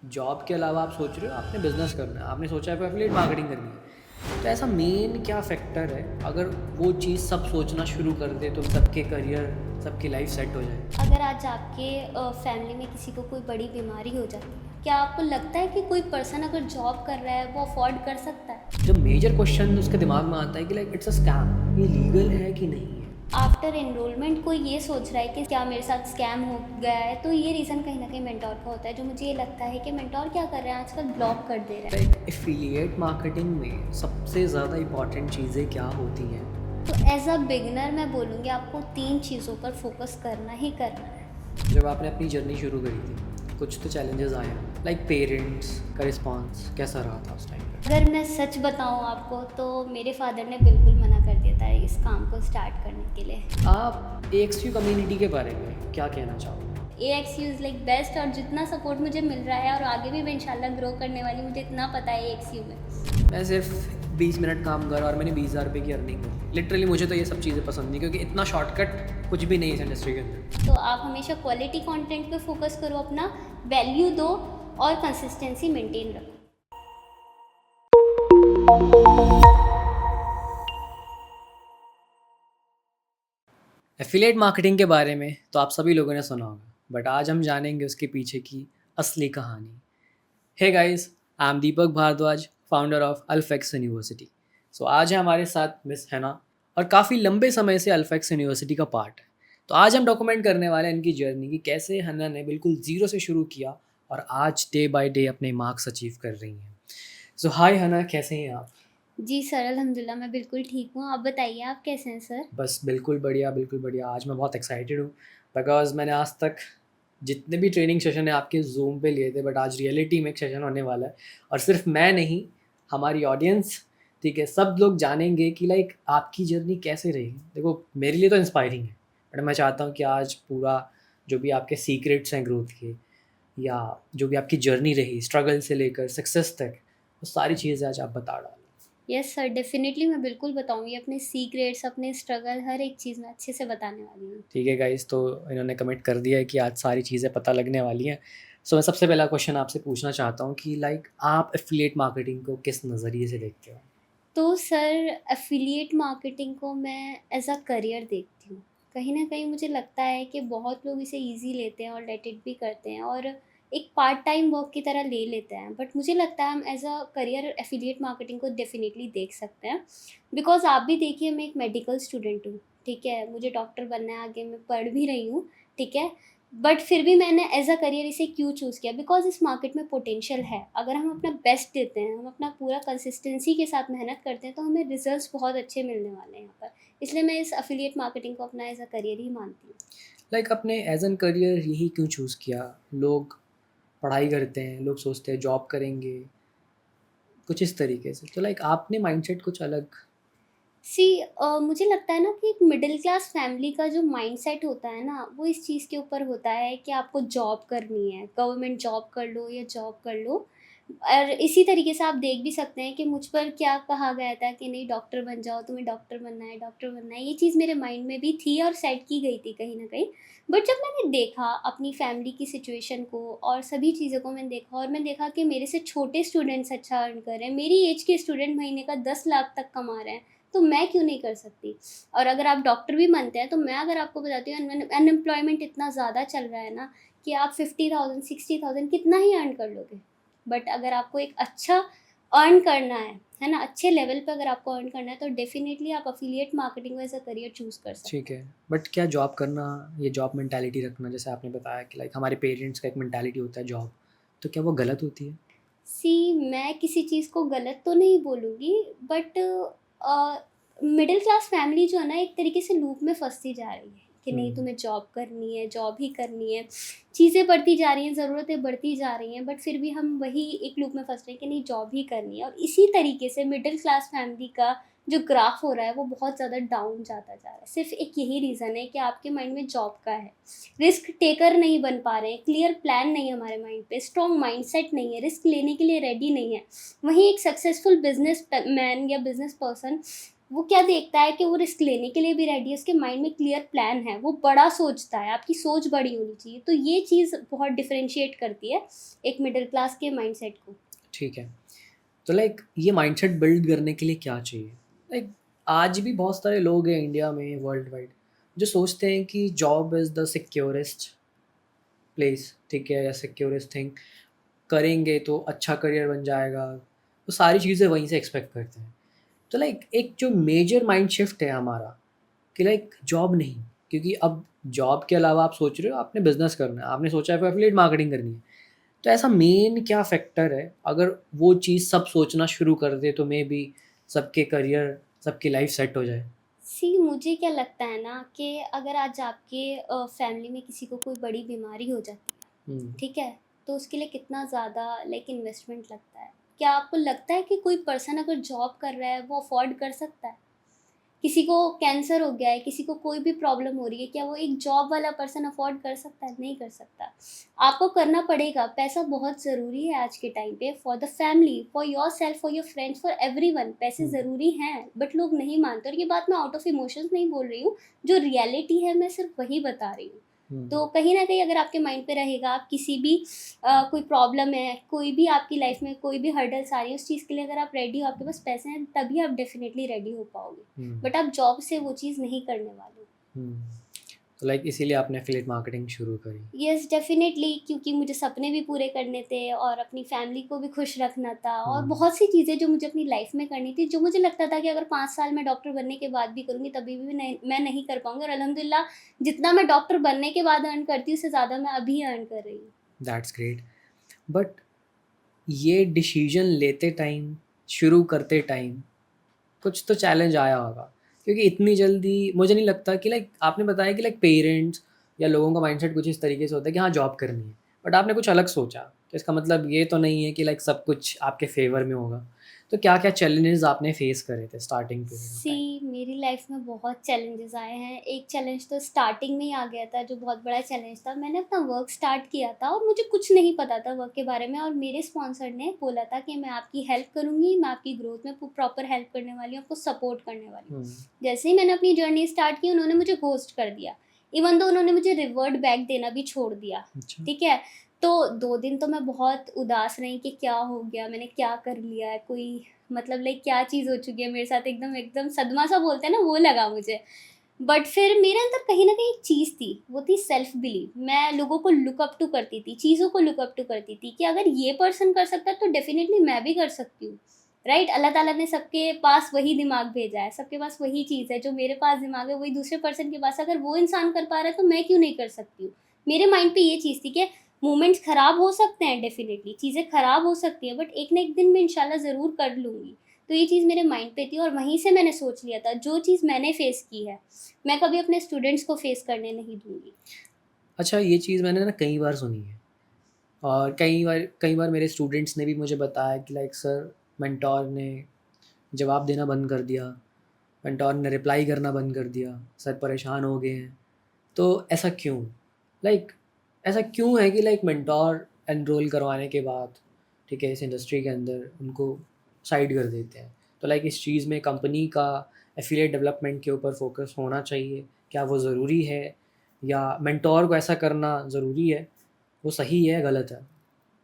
Job के अलावा आप सोच रहे हो आपने बिजनेस करना है, आपने सोचा है एफिलिएट मार्केटिंग करनी है, तो ऐसा मेन क्या फैक्टर है अगर वो चीज़ सब सोचना शुरू कर दे तो सबके करियर, सबकी लाइफ सेट हो जाए? अगर आज आपके फैमिली में किसी को कोई बड़ी बीमारी हो जाती है, क्या आपको लगता है कि कोई पर्सन अगर जॉब कर रहा है वो अफोर्ड कर सकता है? जब मेजर क्वेश्चन उसके दिमाग में आता है कि लाइक इट्स अ स्कैम, ये लीगल है कि नहीं है। आफ्टर एनरोलमेंट कोई ये सोच रहा है कि क्या मेरे साथ स्कैम हो गया है, तो ये रीज़न कहीं ना कहीं मेंटोर का होता है। जो मुझे ये लगता है कि मेंटोर क्या कर रहे हैं आजकल, ब्लॉक कर दे रहे हैं। लाइक एफिलिएट मार्केटिंग में सबसे ज़्यादा इंपॉर्टेंट चीज़ें क्या होती हैं? तो एज अ बिगनर मैं बोलूँगी आपको 3 चीज़ों पर फोकस करना ही करना है। जब आपने अपनी जर्नी शुरू करी थी कुछ तो चैलेंजेस आए, लाइक पेरेंट्स का रिस्पॉन्स कैसा रहा था उस टाइम पे? अगर मैं सच बताऊँ आपको तो मेरे फादर ने बिल्कुल मना कर दिया था इस काम को स्टार्ट करने के लिए। आप एक्सयू कम्युनिटी के बारे में क्या कहना चाहोगे? AXU इज़ लाइक बेस्ट, और जितना सपोर्ट मुझे मिल रहा है और आगे भी मैं इंशाल्लाह ग्रो करने वाली हूँ, मुझे इतना पता है AXU में। मैं सिर्फ 20 मिनट काम करा और मैंने 20,000 रुपये की अर्निंग की। लिटरली मुझे तो ये सब चीज़ें पसंद नहीं, क्योंकि इतना शॉर्टकट कुछ भी नहीं है इस इंडस्ट्री के अंदर। तो आप हमेशा क्वालिटी कंटेंट पे फोकस करो, अपना वैल्यू दो और कंसिस्टेंसी मेंटेन रखो। एफिलिएट मार्केटिंग के बारे में तो आप सभी लोगों ने सुना होगा, बट आज हम जानेंगे उसके पीछे की असली कहानी। Hey guys, I am Deepak Bhardwaj, founder of Alfex university. So आज है हमारे साथ मिस हैना, और काफ़ी लंबे समय से अल्फेक्स यूनिवर्सिटी का पार्ट है। तो आज हम डॉक्यूमेंट करने वाले हैं इनकी जर्नी की कैसे हैना ने बिल्कुल ज़ीरो से शुरू किया और आज डे बाय डे अपने मार्क्स अचीव कर रही हैं। सो हाय हैना, कैसे हैं आप? जी सर, अल्हम्दुलिल्लाह मैं बिल्कुल ठीक हूँ। आप बताइए आप कैसे हैं सर? बस बिल्कुल बढ़िया, बिल्कुल बढ़िया। आज मैं बहुत एक्साइटेड हूँ बिकॉज़ मैंने आज तक जितने भी ट्रेनिंग सेशन है आपके ज़ूम पे लिए थे, बट आज रियलिटी में एक सेशन होने वाला है। और सिर्फ मैं नहीं, हमारी ऑडियंस, ठीक है, सब लोग जानेंगे कि लाइक आपकी जर्नी कैसे रही। देखो मेरे लिए तो इंस्पायरिंग है, बट मैं चाहता हूँ कि आज पूरा जो भी आपके सीक्रेट्स हैं ग्रोथ के, या जो भी आपकी जर्नी रही स्ट्रगल से लेकर सक्सेस तक, वो सारी चीज़ें आज आप बता डालें। यस सर, डेफिनेटली मैं बिल्कुल बताऊँगी। अपने सीक्रेट्स, अपने स्ट्रगल, हर एक चीज़ मैं अच्छे से बताने वाली हूँ। ठीक है गाइस, तो इन्होंने कमिट कर दिया है कि आज सारी चीज़ें पता लगने वाली हैं। सो मैं सबसे पहला क्वेश्चन आपसे पूछना चाहता हूँ कि लाइक आप एफिलिएट मार्केटिंग को किस नज़रिए से देखते हो? तो सर, एफ़िलिएट मार्केटिंग को मैं एज़ अ करियर देखती हूँ। कहीं न कहीं मुझे लगता है कि बहुत लोग इसे ईज़ी लेते हैं और लेट इट भी करते हैं और एक पार्ट टाइम वर्क की तरह ले लेते हैं। बट मुझे लगता है हम as a career affiliate marketing को डेफ़िनिटली देख सकते हैं। बिकॉज़ आप भी देखिए, मैं एक मेडिकल स्टूडेंट हूँ, ठीक है? मुझे डॉक्टर बनना है, आगे मैं पढ़ भी रही हूँ, ठीक है? बट फिर भी मैंने एज़ अ करियर इसे क्यों चूज़ किया? बिकॉज़ इस मार्केट में पोटेंशियल है। अगर हम अपना बेस्ट देते हैं, हम अपना पूरा कंसिस्टेंसी के साथ मेहनत करते हैं, तो हमें रिज़ल्ट्स बहुत अच्छे मिलने वाले हैं यहाँ पर। इसलिए मैं इस एफ़िलिएट मार्केटिंग को अपना एज़ अ करियर ही मानती हूँ। लाइक आपने एज़ एन करियर यही क्यों चूज़ किया? लोग पढ़ाई करते हैं, लोग सोचते हैं जॉब करेंगे, कुछ इस तरीके से। तो लाइक आपने माइंडसेट कुछ अलग। मुझे लगता है ना कि एक मिडिल क्लास फैमिली का जो माइंडसेट होता है ना, वो इस चीज़ के ऊपर होता है कि आपको जॉब करनी है, गवर्नमेंट जॉब कर लो या जॉब कर लो। और इसी तरीके से आप देख भी सकते हैं कि मुझ पर क्या कहा गया था कि नहीं, डॉक्टर बन जाओ, तुम्हें डॉक्टर बनना है, डॉक्टर बनना है। ये चीज़ मेरे माइंड में भी थी और सेट की गई थी कहीं न कहीं। बट जब मैंने देखा अपनी फैमिली की सिचुएशन को और सभी चीज़ों को मैंने देखा, और मैंने देखा कि मेरे से छोटे स्टूडेंट्स अच्छा अर्न कर रहे हैं, मेरी एज के स्टूडेंट महीने का 10 लाख तक कमा रहे हैं, तो मैं क्यों नहीं कर सकती? और अगर आप डॉक्टर भी बनते हैं, तो मैं अगर आपको बताती हूँ, अनएम्प्लॉयमेंट इतना ज़्यादा चल रहा है ना कि आप 50,000 60,000 कितना ही अर्न कर लोगे। बट अगर आपको एक अच्छा अर्न करना है ना? अच्छे लेवल पे अगर आपको अर्न करना है, तो डेफ़िनिटली आप एफ़िलिएट मार्केटिंग को एज़ अ करियर चूज़ कर ठीक सकते है, हैं। बट क्या जॉब करना, ये जॉब मेंटालिटी रखना, जैसे आपने बताया कि लाइक हमारे पेरेंट्स का एक मेंटालिटी होता है जॉब, तो क्या वो गलत होती है? मैं किसी चीज़ को गलत तो नहीं बोलूँगी, बट मिडिल क्लास फैमिली जो है ना, एक तरीके से लूप में फँसती जा रही है कि नहीं, हुँ। तुम्हें जॉब करनी है, जॉब ही करनी है। चीज़ें बढ़ती जा रही हैं, ज़रूरतें बढ़ती जा रही हैं, बट फिर भी हम वही एक लूप में फँस रहे हैं कि नहीं, जॉब ही करनी है। और इसी तरीके से मिडिल क्लास फैमिली का जो ग्राफ हो रहा है, वो बहुत ज़्यादा डाउन जाता जा रहा है। सिर्फ़ एक यही रीज़न है कि आपके माइंड में जॉब का है। रिस्क टेकर नहीं बन पा रहे हैं, क्लियर प्लान नहीं है हमारे माइंड पे, स्ट्रॉन्ग माइंडसेट नहीं है, रिस्क लेने के लिए रेडी नहीं है। वहीं एक सक्सेसफुल बिजनेस मैन या बिजनेस पर्सन वो क्या देखता है कि वो रिस्क लेने के लिए भी रेडी है, उसके माइंड में क्लियर प्लान है, वो बड़ा सोचता है, आपकी सोच बड़ी होनी चाहिए। तो ये चीज़ बहुत डिफरेंशिएट करती है एक मिडिल क्लास के माइंडसेट को। ठीक है। तो लाइक ये माइंडसेट बिल्ड करने के लिए क्या चाहिए? लाइक आज भी बहुत सारे लोग हैं इंडिया में, वर्ल्ड वाइड, जो सोचते हैं कि जॉब इज़ द सिक्योरेस्ट प्लेस, ठीक है, या सिक्योरेस्ट थिंग, करेंगे तो अच्छा करियर बन जाएगा, तो सारी चीज़ें वहीं से एक्सपेक्ट करते हैं। तो लाइक एक जो मेजर माइंड शिफ्ट है हमारा कि लाइक जॉब नहीं, क्योंकि अब जॉब के अलावा आप सोच रहे हो आपने बिजनेस करना है, आपने सोचा है फिर एफिलिएट मार्केटिंग करनी है। तो ऐसा मेन क्या फैक्टर है, अगर वो चीज़ सब सोचना शुरू कर दे तो मे बी सबके करियर, सबकी लाइफ सेट हो जाए? सी मुझे क्या लगता है ना कि अगर आज आपके फैमिली में किसी को कोई बड़ी बीमारी हो जाती है, हम्म। ठीक है, तो उसके लिए कितना ज़्यादा लाइक इन्वेस्टमेंट लगता है। क्या आपको लगता है कि कोई पर्सन अगर जॉब कर रहा है वो अफोर्ड कर सकता है? किसी को कैंसर हो गया है, किसी को कोई भी प्रॉब्लम हो रही है, क्या वो एक जॉब वाला पर्सन अफोर्ड कर सकता है? नहीं कर सकता। आपको करना पड़ेगा, पैसा बहुत ज़रूरी है आज के टाइम पे, for the family, for yourself, for your friends, for everyone. पैसे हम्म। ज़रूरी हैं, बट लोग नहीं मानते। और ये बात मैं आउट ऑफ इमोशंस नहीं बोल रही हूँ, जो रियलिटी है मैं सिर्फ वही बता रही हूँ। हम्म। तो कहीं न कहीं अगर आपके माइंड पे रहेगा, आप किसी भी कोई प्रॉब्लम है, कोई भी आपकी लाइफ में कोई भी हर्डल्स आ रही है, उस चीज़ के लिए अगर आप रेडी हो, आपके पास पैसे हैं, तभी आप डेफ़िनेटली रेडी हो पाओगे। हम्म। बट आप जॉब से वो चीज़ नहीं करने वाले हो। हम्म। तो लाइक इसीलिए आपने एफिलिएट मार्केटिंग शुरू करी? येस, डेफ़िनेटली, क्योंकि मुझे सपने भी पूरे करने थे और अपनी फैमिली को भी खुश रखना था और हम्म। बहुत सी चीज़ें जो मुझे अपनी लाइफ में करनी थी, जो मुझे लगता था कि अगर 5 साल मैं डॉक्टर बनने के बाद भी करूँगी तभी भी मैं नहीं कर पाऊँगी। और अल्हम्दुलिल्लाह जितना मैं डॉक्टर बनने के बाद अर्न करती हूँ, उससे ज़्यादा मैं अभी अर्न कर रही हूँ। That's great. बट ये डिसीजन लेते टाइम, शुरू करते टाइम कुछ तो चैलेंज आया होगा, क्योंकि इतनी जल्दी मुझे नहीं लगता कि लाइक आपने बताया कि लाइक पेरेंट्स या लोगों का माइंडसेट कुछ इस तरीके से होता है कि हाँ जॉब करनी है, बट आपने कुछ अलग सोचा, तो इसका मतलब ये तो नहीं है कि लाइक सब कुछ आपके फेवर में होगा। तो क्या क्या चैलेंजेस आपने फेस करे थे starting period of sea time? मेरी लाइफ में बहुत चैलेंजेस आए हैं। एक चैलेंज तो स्टार्टिंग में ही आ गया था, जो बहुत बड़ा चैलेंज था। मैंने अपना वर्क स्टार्ट किया था और मुझे कुछ नहीं पता था वर्क के बारे में, और मेरे स्पॉन्सर ने बोला था कि मैं आपकी हेल्प करूँगी, मैं आपकी ग्रोथ में प्रॉपर हेल्प करने वाली हूँ, आपको सपोर्ट करने वाली हूँ। हम्म। जैसे ही मैंने अपनी जर्नी स्टार्ट की, उन्होंने मुझे घोस्ट कर दिया। इवन दो उन्होंने मुझे रिवर्ट बैक देना भी छोड़ दिया। अच्छा। ठीक है, तो 2 दिन तो मैं बहुत उदास रही कि क्या हो गया, मैंने क्या कर लिया है, कोई मतलब लाइक क्या चीज़ हो चुकी है मेरे साथ, एकदम एकदम सदमा सा बोलते हैं ना, वो लगा मुझे। बट फिर मेरे अंदर कहीं न कहीं एक चीज़ थी, वो थी सेल्फ बिलीव। मैं लोगों को लुक अप टू करती थी, चीज़ों को लुक अप टू करती थी कि अगर ये पर्सन कर सकता है तो डेफ़िनिटली मैं भी कर सकती हूँ, राइट? अल्लाह ताला ने सबके पास वही दिमाग भेजा है, सबके पास वही चीज़ है, जो मेरे पास दिमाग है वही दूसरे पर्सन के पास है। अगर वो इंसान कर पा रहा है तो मैं क्यों नहीं कर सकती हूँ? मेरे माइंड पे ये चीज़ थी कि मोमेंट्स ख़राब हो सकते हैं, डेफ़िनिटली चीज़ें ख़राब हो सकती हैं, बट एक ना एक दिन मैं इंशाल्लाह ज़रूर कर लूँगी। तो ये चीज़ मेरे माइंड पे थी और वहीं से मैंने सोच लिया था, जो चीज़ मैंने फ़ेस की है, मैं कभी अपने स्टूडेंट्स को फ़ेस करने नहीं दूँगी। अच्छा, ये चीज़ मैंने ना कई बार सुनी है, और कई बार मेरे स्टूडेंट्स ने भी मुझे बताया कि लाइक सर, मेंटोर ने जवाब देना बंद कर दिया, मेंटोर ने रिप्लाई करना बंद कर दिया, सर परेशान हो गए हैं। तो ऐसा क्यों? लाइक ऐसा क्यों है कि लाइक मेंटोर एनरोल करवाने के बाद, ठीक है, इस इंडस्ट्री के अंदर उनको साइड कर देते हैं? तो लाइक इस चीज़ में कंपनी का एफिलिएट डेवलपमेंट के ऊपर फोकस होना चाहिए, क्या वो ज़रूरी है, या मेंटोर को ऐसा करना ज़रूरी है, वो सही है, गलत है?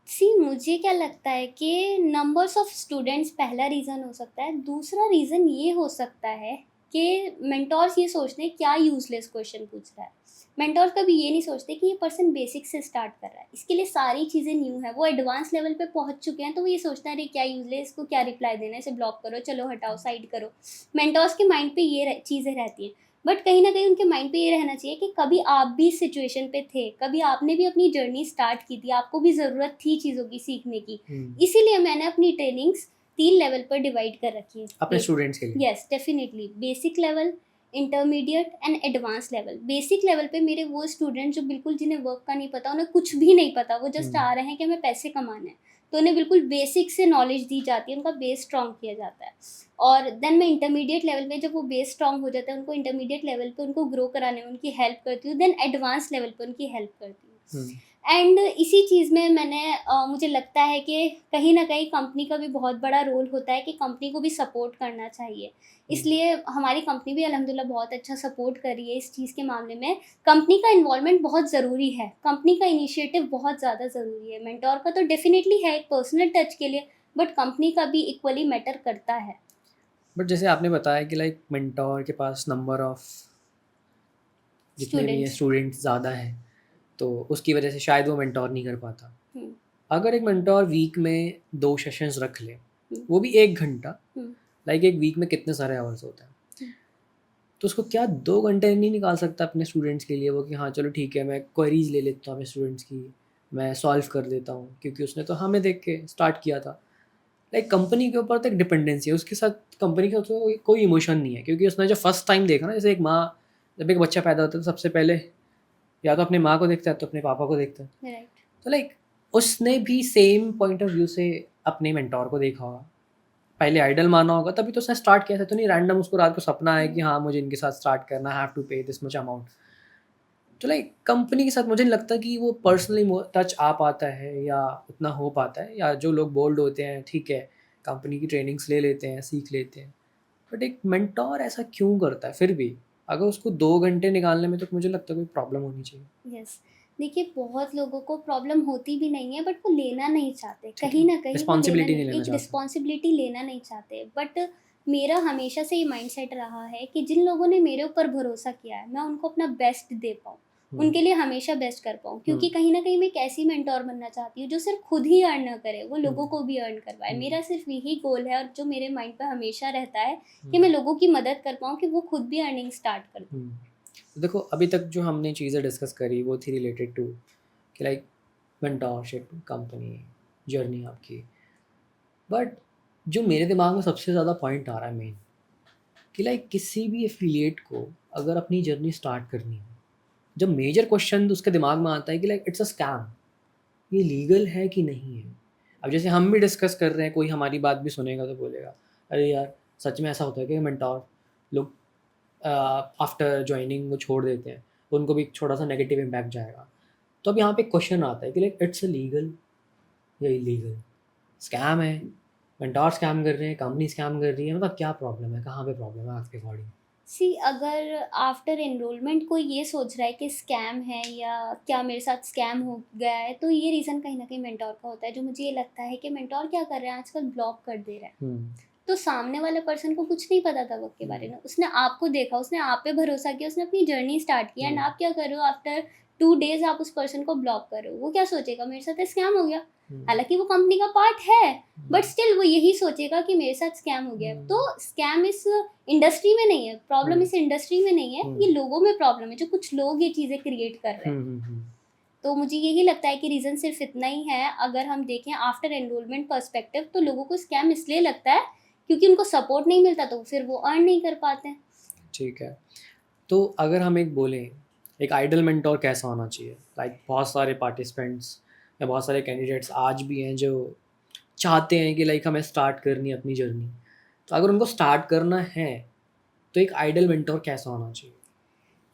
सी मुझे क्या लगता है कि नंबर्स ऑफ स्टूडेंट्स पहला रीज़न हो सकता है। दूसरा रीज़न ये हो सकता है कि मेंटोर्स ये सोचते हैं क्या यूज़लेस क्वेश्चन पूछ रहा है। मेंटोर्स कभी ये नहीं सोचते कि ये पर्सन बेसिक से स्टार्ट कर रहा है, इसके लिए सारी चीज़ें न्यू है, वो एडवांस लेवल पे पहुंच चुके हैं, तो वो ये सोचता है अरे क्या यूज़लेस, इसको क्या रिप्लाई देना है, इसे ब्लॉक करो, चलो हटाओ, साइड करो। मेंटोर्स के माइंड पे ये चीज़ें रहती हैं। बट कहीं न कहीं उनके माइंड पे ये रहना चाहिए कि कभी आप भी इस सिचुएशन पे थे, कभी आपने भी अपनी जर्नी स्टार्ट की थी, आपको भी ज़रूरत थी चीज़ों की सीखने की। इसीलिए मैंने अपनी ट्रेनिंग्स 3 लेवल पर डिवाइड कर रखी है। अपने स्टूडेंट्स के लिए? Yes, definitely basic level, intermediate and advance level. Basic level पे मेरे वो स्टूडेंट जो बिल्कुल जिन्हें वर्क का नहीं पता, उन्हें कुछ भी नहीं पता, वो जस्ट आ रहे हैं कि हमें पैसे कमाने हैं, तो उन्हें बिल्कुल बेसिक से नॉलेज दी जाती है, उनका बेस स्ट्रॉन्ग किया जाता है। और देन मैं इंटरमीडिएट लेवल पे, जब वो बेस स्ट्रॉन्ग हो जाता है, उनको इंटरमीडिएट लेवल पे उनको ग्रो कराने में उनकी हेल्प करती हूँ, देन एडवांस लेवल पे उनकी हेल्प करती हूँ। एंड इसी चीज़ में मुझे लगता है कि कहीं न कहीं कंपनी का भी बहुत बड़ा रोल होता है कि कंपनी को भी सपोर्ट करना चाहिए। इसलिए हमारी कंपनी भी अल्हम्दुलिल्लाह बहुत अच्छा सपोर्ट कर रही है इस चीज़ के मामले में। कंपनी का इन्वॉल्वमेंट बहुत ज़रूरी है, कंपनी का इनिशिएटिव बहुत ज़्यादा ज़रूरी है। मेंटोर का तो डेफ़िनिटली है एक पर्सनल टच के लिए, बट कंपनी का भी इक्वली मैटर करता है। बट जैसे आपने बताया कि लाइक मेंटोर के पास नंबर ऑफ जितने भी हैं स्टूडेंट्स। स्टूडेंट्स ज़्यादा हैं, तो उसकी वजह से शायद वो मेंटोर नहीं कर पाता। हुँ, अगर एक मेंटोर वीक में 2 सेशंस रख ले, हुँ, वो भी 1 घंटा, हुँ, लाइक एक वीक में कितने सारे आवर्स होते हैं, हुँ, तो उसको क्या 2 घंटे नहीं निकाल सकता अपने स्टूडेंट्स के लिए वो कि हाँ, चलो ठीक है, मैं क्वेरीज़ ले लेता हूँ अपने स्टूडेंट्स की, मैं सॉल्व कर देता हूँ, क्योंकि उसने तो हमें देख के स्टार्ट किया था। लाइक कंपनी के ऊपर तो एक डिपेंडेंसी है, उसके साथ कंपनी का तो कोई इमोशन नहीं है, क्योंकि उसने जब फर्स्ट टाइम देखा ना, जैसे एक माँ जब एक बच्चा पैदा होता है तो सबसे पहले या तो अपने माँ को देखता है तो अपने पापा को देखता है। राइट। तो लाइक उसने भी सेम पॉइंट ऑफ व्यू से अपने मेंटोर को देखा होगा, पहले आइडल माना होगा, तभी तो उसने स्टार्ट किया था। तो नहीं रैंडम उसको रात को सपना है कि हुँ, हाँ, मुझे इनके साथ स्टार्ट करना है, हैव टू पे दिस मच अमाउंट। तो लाइक कंपनी के साथ मुझे नहीं लगता कि वो पर्सनली टच आ पाता है या उतना हो पाता है, या जो लोग बोल्ड होते हैं ठीक है, कंपनी की ट्रेनिंग्स ले लेते हैं, सीख लेते हैं, बट एक मेंटोर ऐसा क्यों करता है फिर भी? अगर उसको 2 घंटे निकालने में तो मुझे लगता है कोई प्रॉब्लम होनी चाहिए। यस। देखिए बहुत लोगों को प्रॉब्लम होती भी नहीं है, बट वो लेना नहीं चाहते। ठीक कहीं है, न कहीं वो लेना रिस्पॉन्सिबिलिटी नहीं, नहीं लेना एक चाहते। रिस्पॉन्सिबिलिटी लेना नहीं चाहते। बट मेरा हमेशा से ये माइंडसेट रहा है कि जिन लोगों ने मेरे ऊपर भरोसा किया है, मैं उनको अपना बेस्ट दे पाऊँ, हुँ, उनके लिए हमेशा बेस्ट कर पाऊँ। हुँ, क्योंकि कहीं न कहीं मैं एक ऐसी मेंटर बनना चाहती हूँ जो सिर्फ़ खुद ही अर्न ना करे, वो हुँ, लोगों को भी अर्न करवाए। हुँ, मेरा सिर्फ़ यही गोल है और जो मेरे माइंड पे हमेशा रहता है कि हुँ, मैं लोगों की मदद कर पाऊँ कि वो खुद भी अर्निंग स्टार्ट कर दें। हुँ। तो देखो अभी तक जो हमने चीज़ें डिस्कस करी वो थी रिलेटेड टू कि लाइक मेंटोरशिप, कंपनी, जर्नी आपकी। बट जो मेरे दिमाग में सबसे ज़्यादा पॉइंट आ रहा है मेन, कि लाइक किसी भी एफिलिएट को अगर अपनी जर्नी स्टार्ट करनी है, जब मेजर क्वेश्चन उसके दिमाग में आता है कि लाइक इट्स अ स्कैम, ये लीगल है कि नहीं है। अब जैसे हम भी डिस्कस कर रहे हैं, कोई हमारी बात भी सुनेगा तो बोलेगा अरे यार, सच में ऐसा होता है कि मेंटोर लोग आफ्टर ज्वाइनिंग वो छोड़ देते हैं, तो उनको भी एक छोटा सा नेगेटिव इम्पैक्ट जाएगा। तो अब यहाँ पे क्वेश्चन आता है कि लाइक इट्स लीगल या इलीगल, स्कैम है, मेंटोर स्कैम कर रहे हैं, कंपनी स्कैम कर रही है, मतलब क्या प्रॉब्लम है, कहाँ पे प्रॉब्लम है आपके अकॉर्डिंग? सी अगर आफ्टर एनरोलमेंट कोई ये सोच रहा है कि स्कैम है या क्या मेरे साथ स्कैम हो गया है, तो ये रीज़न कहीं न कहीं मेंटोर का होता है। जो मुझे ये लगता है कि मेंटोर क्या कर रहे हैं आजकल, ब्लॉक कर दे रहा है। हुँ, तो सामने वाले पर्सन को कुछ नहीं पता था वर्क के हुँ, बारे में। उसने आपको देखा, उसने आप पे भरोसा किया, उसने अपनी जर्नी स्टार्ट की हुँ, एंड आप क्या कर रहे हो आफ्टर 2 डेज़ आप उस पर्सन को ब्लॉक कर रहे हो। वो क्या सोचेगा, मेरे साथ स्कैम हो गया। हुँ, हालाँकि वो कंपनी का पार्ट है, हुँ, बट स्टिल वो यही सोचेगा कि मेरे साथ स्कैम हो गया है। हुँ, तो स्कैम इस इंडस्ट्री में नहीं है, प्रॉब्लम हुँ, इस इंडस्ट्री में नहीं है, हुँ, ये लोगों में प्रॉब्लम है, जो कुछ लोग ये चीज़ें क्रिएट कर रहे हैं। हुँ, हुँ, हुँ। तो मुझे यही लगता है कि रीज़न सिर्फ़ इतना ही है, अगर हम देखें आफ्टर एनरोलमेंट पर्सपेक्टिव, तो लोगों को स्कैम इसलिए लगता है क्योंकि उनको सपोर्ट नहीं मिलता, तो फिर वो अर्न नहीं कर पाते हैं। ठीक है। तो अगर हम एक बोलें, एक आइडल मेंटोर कैसा होना चाहिए? लाइक बहुत सारे पार्टिसिपेंट्स या बहुत सारे कैंडिडेट्स आज भी हैं जो चाहते हैं कि लाइक हमें स्टार्ट करनी है अपनी जर्नी। तो अगर उनको स्टार्ट करना है, तो एक आइडल मेंटोर कैसा होना चाहिए?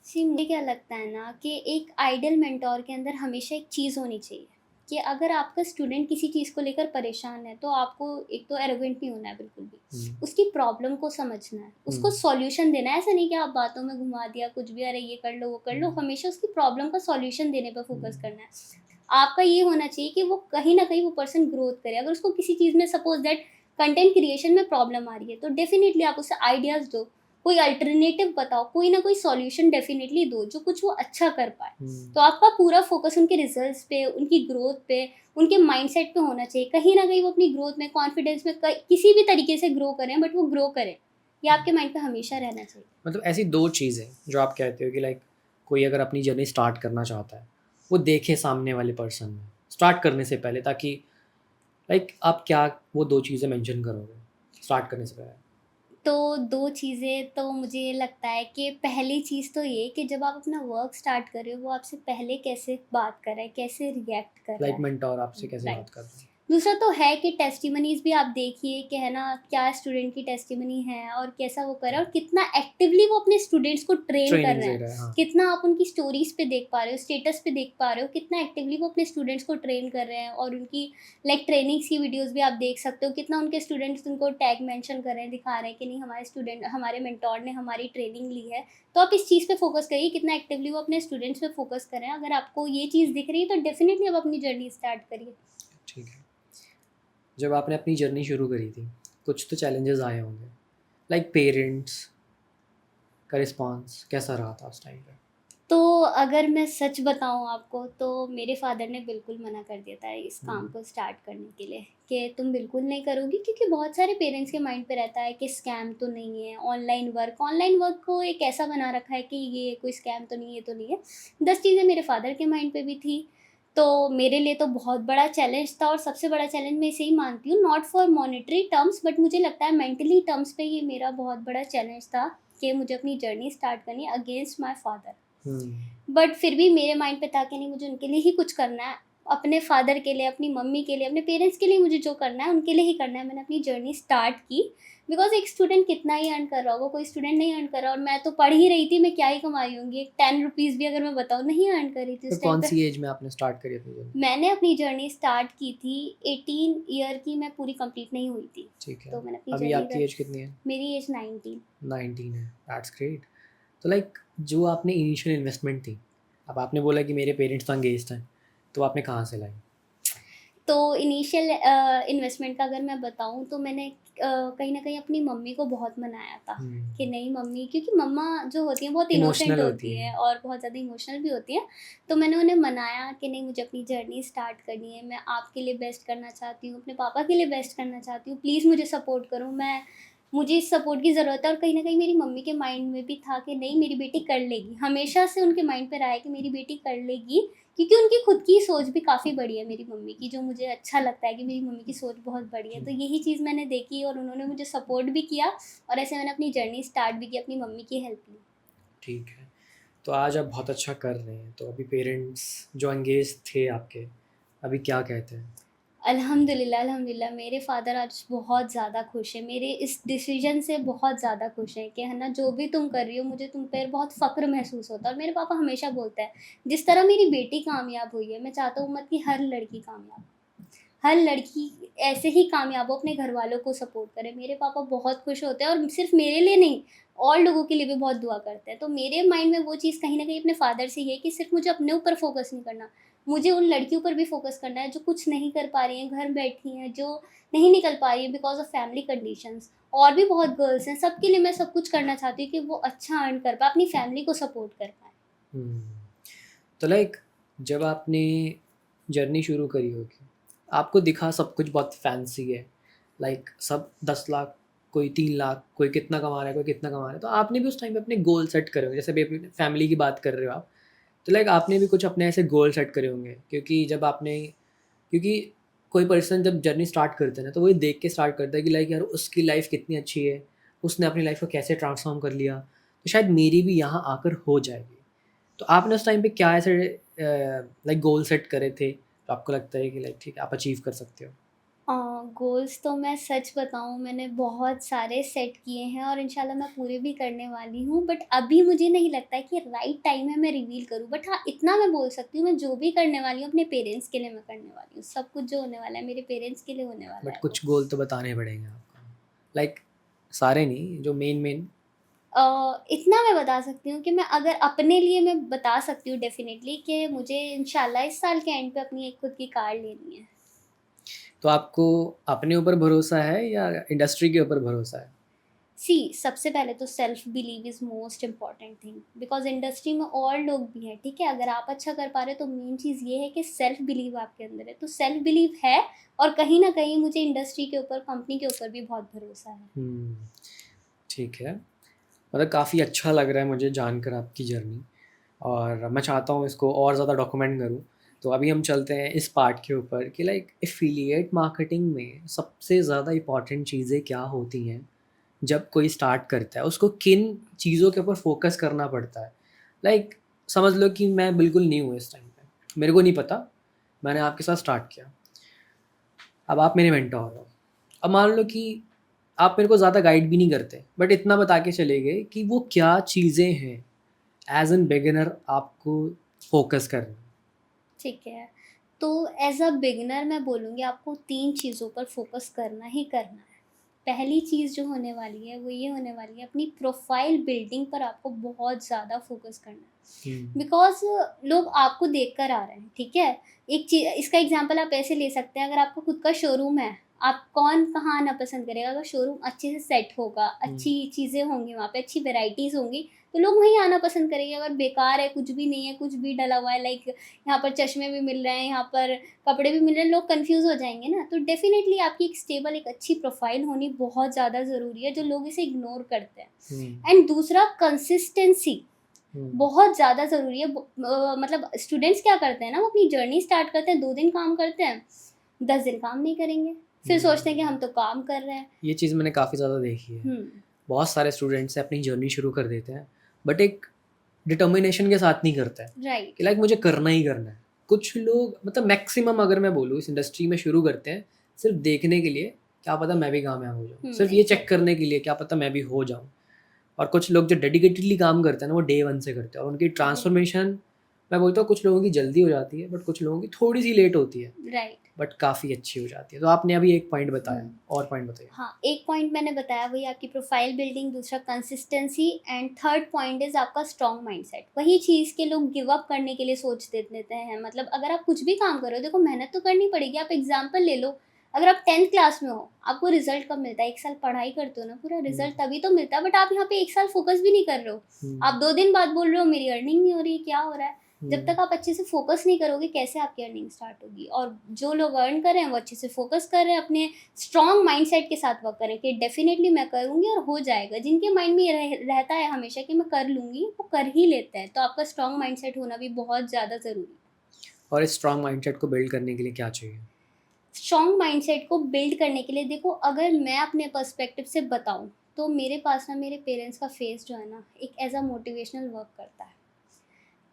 जी, मुझे क्या लगता है ना कि एक आइडियल मेंटर के अंदर हमेशा एक चीज़ होनी चाहिए कि अगर आपका स्टूडेंट किसी चीज़ को लेकर परेशान है, तो आपको एक तो एरोगेंट नहीं होना है बिल्कुल भी। हुँ, उसकी प्रॉब्लम को समझना है, हुँ, उसको सॉल्यूशन देना है। ऐसा नहीं कि आप बातों में घुमा दिया कुछ भी, अरे ये कर लो, वो कर हुँ, लो। हमेशा उसकी प्रॉब्लम का सॉल्यूशन देने पे हुँ, फ़ोकस करना है। आपका ये होना चाहिए कि वो कहीं न कहीं वो पर्सन ग्रोथ करे। अगर उसको किसी चीज़ में सपोज़ दैट कंटेंट क्रिएशन में प्रॉब्लम आ रही है, तो डेफ़िनिटली आप उसे आइडियाज़ दो। कोई अल्टरनेटिव बताओ, कोई ना कोई सॉल्यूशन डेफ़िनेटली दो, जो कुछ वो अच्छा कर पाए। हुँ, तो आपका पूरा फ़ोकस उनके रिज़ल्ट्स पे, उनकी ग्रोथ पे, उनके माइंडसेट पे होना चाहिए। कहीं न कहीं वो अपनी ग्रोथ में, कॉन्फिडेंस में किसी भी तरीके से ग्रो करें, बट वो ग्रो करें। ये हुँ। आपके माइंड पे हमेशा रहना चाहिए। मतलब ऐसी 2 चीज़ें जो आप कहते हो कि लाइक कोई अगर अपनी जर्नी स्टार्ट करना चाहता है, वो देखे सामने वाले पर्सन में, स्टार्ट करने से पहले, ताकि लाइक आप क्या वो 2 चीज़ें मेंशन करोगे स्टार्ट करने से पहले? तो 2 चीज़ें तो मुझे ये लगता है कि पहली चीज़ तो ये कि जब आप अपना वर्क स्टार्ट कर रहे हो, वो आपसे पहले कैसे बात कर रहा है, कैसे रिएक्ट कर रहा लाइक है। मेंटोर आपसे कैसे राइट। बात कर रहा है? दूसरा तो है कि टेस्टिमनीज़ भी आप देखिए कि है ना, क्या स्टूडेंट की टेस्टिमनी है और कैसा वो कर रहा है और कितना एक्टिवली वो अपने स्टूडेंट्स को ट्रेन कर ट्रेनिंग्स रहे दे हैं। रहा है, हाँ। कितना आप उनकी स्टोरीज़ पे देख पा रहे हो, स्टेटस पे देख पा रहे हो, कितना एक्टिवली वो अपने स्टूडेंट्स को ट्रेन कर रहे हैं और उनकी लाइक ट्रेनिंग्स की वीडियोज़ भी आप देख सकते हो, कितना उनके स्टूडेंट्स उनको टैग मेंशन कर रहे हैं, दिखा रहे हैं कि नहीं हमारे स्टूडेंट हमारे मेंटोर ने हमारी ट्रेनिंग ली है। तो आप इस चीज़ पे फ़ोकस करिए, कितना एक्टिवली वो अपने स्टूडेंट्स पे फ़ोकस कर रहे हैं। अगर आपको ये चीज़ दिख रही है तो डेफ़िनिटली आप अपनी जर्नी स्टार्ट करिए। ठीक है। जब आपने अपनी जर्नी शुरू करी थी, कुछ तो चैलेंजेस आए होंगे, लाइक पेरेंट्स का रिस्पॉन्स कैसा रहा था उस टाइम पे? तो अगर मैं सच बताऊँ आपको तो मेरे फ़ादर ने बिल्कुल मना कर दिया था इस काम हुँ, को स्टार्ट करने के लिए, कि तुम बिल्कुल नहीं करोगी, क्योंकि बहुत सारे पेरेंट्स के माइंड पे रहता है कि स्कैम तो नहीं है, ऑनलाइन वर्क को एक ऐसा बना रखा है कि ये कोई स्कैम तो नहीं है, ये तो नहीं है। 10 चीज़ें मेरे फ़ादर के माइंड पे भी थी, तो मेरे लिए तो बहुत बड़ा चैलेंज था और सबसे बड़ा चैलेंज मैं इसे ही मानती हूँ, not for monetary terms but मुझे लगता है मेंटली टर्म्स पे ये मेरा बहुत बड़ा चैलेंज था कि मुझे अपनी जर्नी स्टार्ट करनी है against my father. Hmm, but फिर भी मेरे माइंड पे था कि नहीं मुझे उनके लिए ही कुछ करना है, अपने फादर के लिए, अपनी मम्मी के लिए, अपने पेरेंट्स के लिए मुझे जो करना है उनके लिए ही करना है। मैंने अपनी जर्नी स्टार्ट की, बिकॉज़ एक स्टूडेंट कितना ही अर्न कर रहा होगा, कोई स्टूडेंट नहीं अर्न कर रहा और मैं तो पढ़ ही रही थी, मैं क्या ही कमा रही होंगी, एक 10 रुपीज़ भी अगर मैं बताऊँ नहीं अर्न कर रही थी फिर उस टाइम पे। कौन-सी एज में आपने स्टार्ट करी अपनी जर्नी? मैंने अपनी जर्नी स्टार्ट की थी 18 ईयर की मैं पूरी कंप्लीट नहीं हुई थी, ठीक है। तो मैंने अपनी अभी जर्नी आपकी कर एज कितनी है? मेरी एज 19। 19 है, दैट्स ग्रेट। तो लाइक जो आपने इनिशियल इन्वेस्टमेंट थी, अब आपने बोला कि मेरे पेरेंट्स तो एंगेज्ड हैं, तो आपने कहाँ से लाई? तो इनिशियल इन्वेस्टमेंट का अगर मैं बताऊँ तो मैंने कहीं न कहीं अपनी मम्मी को बहुत मनाया था हुँ, कि नहीं मम्मी, क्योंकि मम्मा जो होती हैं बहुत इनोसेंट इमोशनल होती होती हैं। हैं और बहुत ज़्यादा इमोशनल भी होती हैं। तो मैंने उन्हें मनाया कि नहीं मुझे अपनी जर्नी स्टार्ट करनी है, मैं आपके लिए बेस्ट करना चाहती हूँ, अपने पापा के लिए बेस्ट करना चाहती हूँ, प्लीज़ मुझे सपोर्ट करो, मुझे इस सपोर्ट की ज़रूरत है। और कहीं न कहीं मेरी मम्मी के माइंड में भी था कि नहीं मेरी बेटी कर लेगी, हमेशा से उनके माइंड पे रहा है कि मेरी बेटी कर लेगी, क्योंकि उनकी खुद की सोच भी काफ़ी बड़ी है मेरी मम्मी की, जो मुझे अच्छा लगता है कि मेरी मम्मी की सोच बहुत बड़ी है। हुँ, तो यही चीज़ मैंने देखी और उन्होंने मुझे सपोर्ट भी किया और ऐसे मैंने अपनी जर्नी स्टार्ट भी की, अपनी मम्मी की हेल्प ली। ठीक है। तो आज आप बहुत अच्छा कर रहे हैं, तो अभी पेरेंट्स जो एंगेज्ड थे आपके, अभी क्या कहते हैं? अल्हम्दुलिल्लाह, अल्हम्दुलिल्लाह मेरे फ़ादर आज बहुत ज़्यादा खुश हैं, मेरे इस डिसीज़न से बहुत ज़्यादा खुश हैं कि है ना जो भी तुम कर रही हो मुझे तुम पे बहुत फ़क्र महसूस होता है। और मेरे पापा हमेशा बोलते हैं, जिस तरह मेरी बेटी कामयाब हुई है, मैं चाहता हूँ उम्मत की हर लड़की कामयाब हो। हर लड़की ऐसे ही कामयाब हो, अपने घरवालों को सपोर्ट करे। मेरे पापा बहुत खुश होते हैं और सिर्फ़ मेरे लिए नहीं, और लोगों के लिए भी बहुत दुआ करते हैं। तो मेरे माइंड में वो चीज़ कहीं न कहीं अपने फ़ादर से ही है कि सिर्फ़ मुझे अपने ऊपर फ़ोकस नहीं करना, मुझे उन लड़कियों पर भी फ़ोकस करना है जो कुछ नहीं कर पा रही हैं, घर बैठी हैं, जो नहीं निकल पा रही हैं बिकॉज़ ऑफ़ फैमिली कंडीशंस। और भी बहुत गर्ल्स हैं, सबके लिए मैं सब कुछ करना चाहती हूँ कि वो अच्छा अर्न कर पाएँ, अपनी फैमिली को सपोर्ट कर पाएँ। हुँ, तो लाइक जब आपने जर्नी शुरू करी होगी, आपको दिखा सब कुछ बहुत फैंसी है, लाइक सब 10 लाख, कोई 3 लाख, कोई कितना कमा रहा है, कोई कितना कमा रहा है, तो आपने भी उस टाइम पे अपने गोल सेट करे होंगे, जैसे अभी अपनी फैमिली की बात कर रहे हो आप, तो लाइक आपने भी कुछ अपने ऐसे गोल सेट करे होंगे क्योंकि जब आपने क्योंकि कोई पर्सन जब जर्नी स्टार्ट करता है ना तो वही देख के स्टार्ट करता है कि लाइक यार उसकी लाइफ कितनी अच्छी है, उसने अपनी लाइफ को कैसे ट्रांसफॉर्म कर लिया, तो शायद मेरी भी यहाँ आकर हो जाएगी। तो आपने उस टाइम पे क्या ऐसे लाइक गोल सेट करे थे तो आपको लगता है कि लाइक ठीक है आप अचीव कर सकते हो? अ, गोल्स तो मैं सच बताऊँ मैंने बहुत सारे सेट किए हैं और इंशाल्लाह मैं पूरे भी करने वाली हूँ। बट अभी मुझे नहीं लगता है कि राइट टाइम है मैं रिवील करूँ। बट हाँ, इतना मैं बोल सकती हूँ मैं जो भी करने वाली हूँ अपने पेरेंट्स के लिए मैं करने वाली हूँ। सब कुछ जो होने वाला है मेरे पेरेंट्स के लिए होने वाला बट है वो। कुछ गोल तो बताने पड़ेंगे आपको, लाइक सारे नहीं जो मेन मेन। इतना मैं बता सकती हूँ कि मैं अगर अपने लिए मैं बता सकती हूँ डेफ़िनेटली कि मुझे इंशाल्लाह इस साल के एंड पे अपनी एक खुद की कार लेनी है। तो आपको अपने ऊपर भरोसा है या इंडस्ट्री के ऊपर भरोसा है? सी सबसे पहले तो self believe is most important thing, because industry में और लोग भी हैं, ठीक है? अगर आप अच्छा कर पा रहे हो तो मेन चीज़ ये है कि सेल्फ बिलीव आपके अंदर है। तो सेल्फ बिलीव है और कहीं न कहीं मुझे इंडस्ट्री के ऊपर, कंपनी के ऊपर भी बहुत भरोसा है। हुँ, ठीक है। मतलब काफ़ी अच्छा लग रहा है मुझे जानकर आपकी जर्नी, और मैं चाहता हूँ इसको और ज़्यादा डॉक्यूमेंट करूँ। तो अभी हम चलते हैं इस पार्ट के ऊपर कि लाइक एफ़िलिएट मार्केटिंग में सबसे ज़्यादा इम्पॉर्टेंट चीज़ें क्या होती हैं? जब कोई स्टार्ट करता है, उसको किन चीज़ों के ऊपर फ़ोकस करना पड़ता है? लाइक समझ लो कि मैं बिल्कुल न्यू हूँ इस टाइम पे, मेरे को नहीं पता, मैंने आपके साथ स्टार्ट किया। अब आप मेरे मेंटर हो। अब मान लो कि आप मेरे को ज़्यादा गाइड भी नहीं करते, बट इतना बता के चले गए कि वो क्या चीज़ें हैं एज एन बिगिनर आपको फोकस करना। ठीक है। तो एज़ अ बिगिनर मैं बोलूँगी आपको 3 चीज़ों पर फ़ोकस करना ही करना है। पहली चीज़ जो होने वाली है वो ये होने वाली है, अपनी प्रोफ़ाइल बिल्डिंग पर आपको बहुत ज़्यादा फ़ोकस करना है। बिकॉज़ लोग आपको देखकर आ रहे हैं, ठीक है? एक इसका एग्ज़ाम्पल आप ऐसे ले सकते हैं, अगर आपका खुद का शोरूम है, आप कौन कहाँ आना पसंद करेगा? अगर शोरूम अच्छे से सेट होगा, अच्छी चीज़ें होंगी वहाँ पे, अच्छी वैराइटीज़ होंगी, तो लोग वहीं आना पसंद करेंगे। अगर बेकार है, कुछ भी नहीं है, कुछ भी डला हुआ है, लाइक यहाँ पर चश्मे भी मिल रहे हैं, यहाँ पर कपड़े भी मिल रहे हैं, लोग कन्फ्यूज़ हो जाएँगे ना। तो डेफ़िनेटली आपकी एक स्टेबल, एक अच्छी प्रोफ़ाइल होनी बहुत ज़्यादा ज़रूरी है, जो लोग इसे इग्नोर करते हैं। एंड दूसरा कंसिस्टेंसी बहुत ज़्यादा ज़रूरी है। मतलब स्टूडेंट्स क्या करते हैं ना, वो अपनी जर्नी स्टार्ट करते हैं, 2 दिन काम करते हैं, 10 दिन काम नहीं करेंगे। फिर सोचते हैं कि हम तो काम कर रहे हैं। ये चीज़ मैंने काफ़ी ज़्यादा देखी है। हुँ, बहुत सारे स्टूडेंट्स अपनी जर्नी शुरू कर देते हैं, बट एक डिटर्मिनेशन के साथ नहीं करते हैं कि राइट। लाइक मुझे करना ही करना है। कुछ लोग मतलब मैक्सिमम अगर मैं बोलूँ इस इंडस्ट्री में शुरू करते हैं सिर्फ देखने के लिए, क्या पता मैं भी कामयाब हो जाऊँ, सिर्फ ये चेक एग्ज़ैक्टली। करने के लिए क्या पता मैं भी हो जाऊँ। और कुछ लोग जो डेडिकेटेडली काम करते हैं ना वो डे वन से करते हैं, और उनकी ट्रांसफॉर्मेशन मैं बोलता हूँ कुछ लोगों की जल्दी हो जाती है, बट कुछ लोगों की थोड़ी सी लेट होती है, राइट। बट काफ़ी अच्छी हो जाती है। तो आपने अभी एक पॉइंट बताया, हुँ। और पॉइंट बताइए। हाँ, एक पॉइंट मैंने बताया वही आपकी प्रोफ़ाइल बिल्डिंग, दूसरा consistency and third point is आपका स्ट्रॉन्ग माइंडसेट। वही चीज़ के लोग गिव अप करने के लिए सोच दे देते हैं। मतलब अगर आप कुछ भी काम कर रहे हो, देखो मेहनत तो करनी पड़ेगी। आप एग्ज़ाम्पल ले लो, अगर आप 10th क्लास में हो, आपको रिज़ल्ट कब मिलता है? 1 साल पढ़ाई करते हो ना पूरा, रिज़ल्ट तभी तो मिलता है, बट आप यहाँ पे 1 साल फ़ोकस भी नहीं कर रहे हो। आप 2 दिन बाद बोल रहे हो मेरी अर्निंग नहीं हो रही है, क्या हो रहा है? जब तक आप अच्छे से फ़ोकस नहीं करोगे, कैसे आपकी अर्निंग स्टार्ट होगी? और जो लोग अर्न कर रहे हैं, वो अच्छे से फ़ोकस कर रहे हैं, अपने स्ट्रॉन्ग माइंडसेट के साथ वर्क करें कि डेफ़िनेटली मैं करूँगी और हो जाएगा। जिनके माइंड में ये रहता है हमेशा कि मैं कर लूँगी, वो कर ही लेते हैं। तो आपका स्ट्रॉन्ग माइंडसेट होना भी बहुत ज़्यादा ज़रूरी है। और इस स्ट्रॉन्ग माइंडसेट को बिल्ड करने के लिए क्या चाहिए? स्ट्रॉन्ग माइंडसेट को बिल्ड करने के लिए देखो, अगर मैं अपने पर्सपेक्टिव से बताऊँ, तो मेरे पास ना मेरे पेरेंट्स का फेस जो है ना, एक एज़ अ मोटिवेशनल वर्क करता है।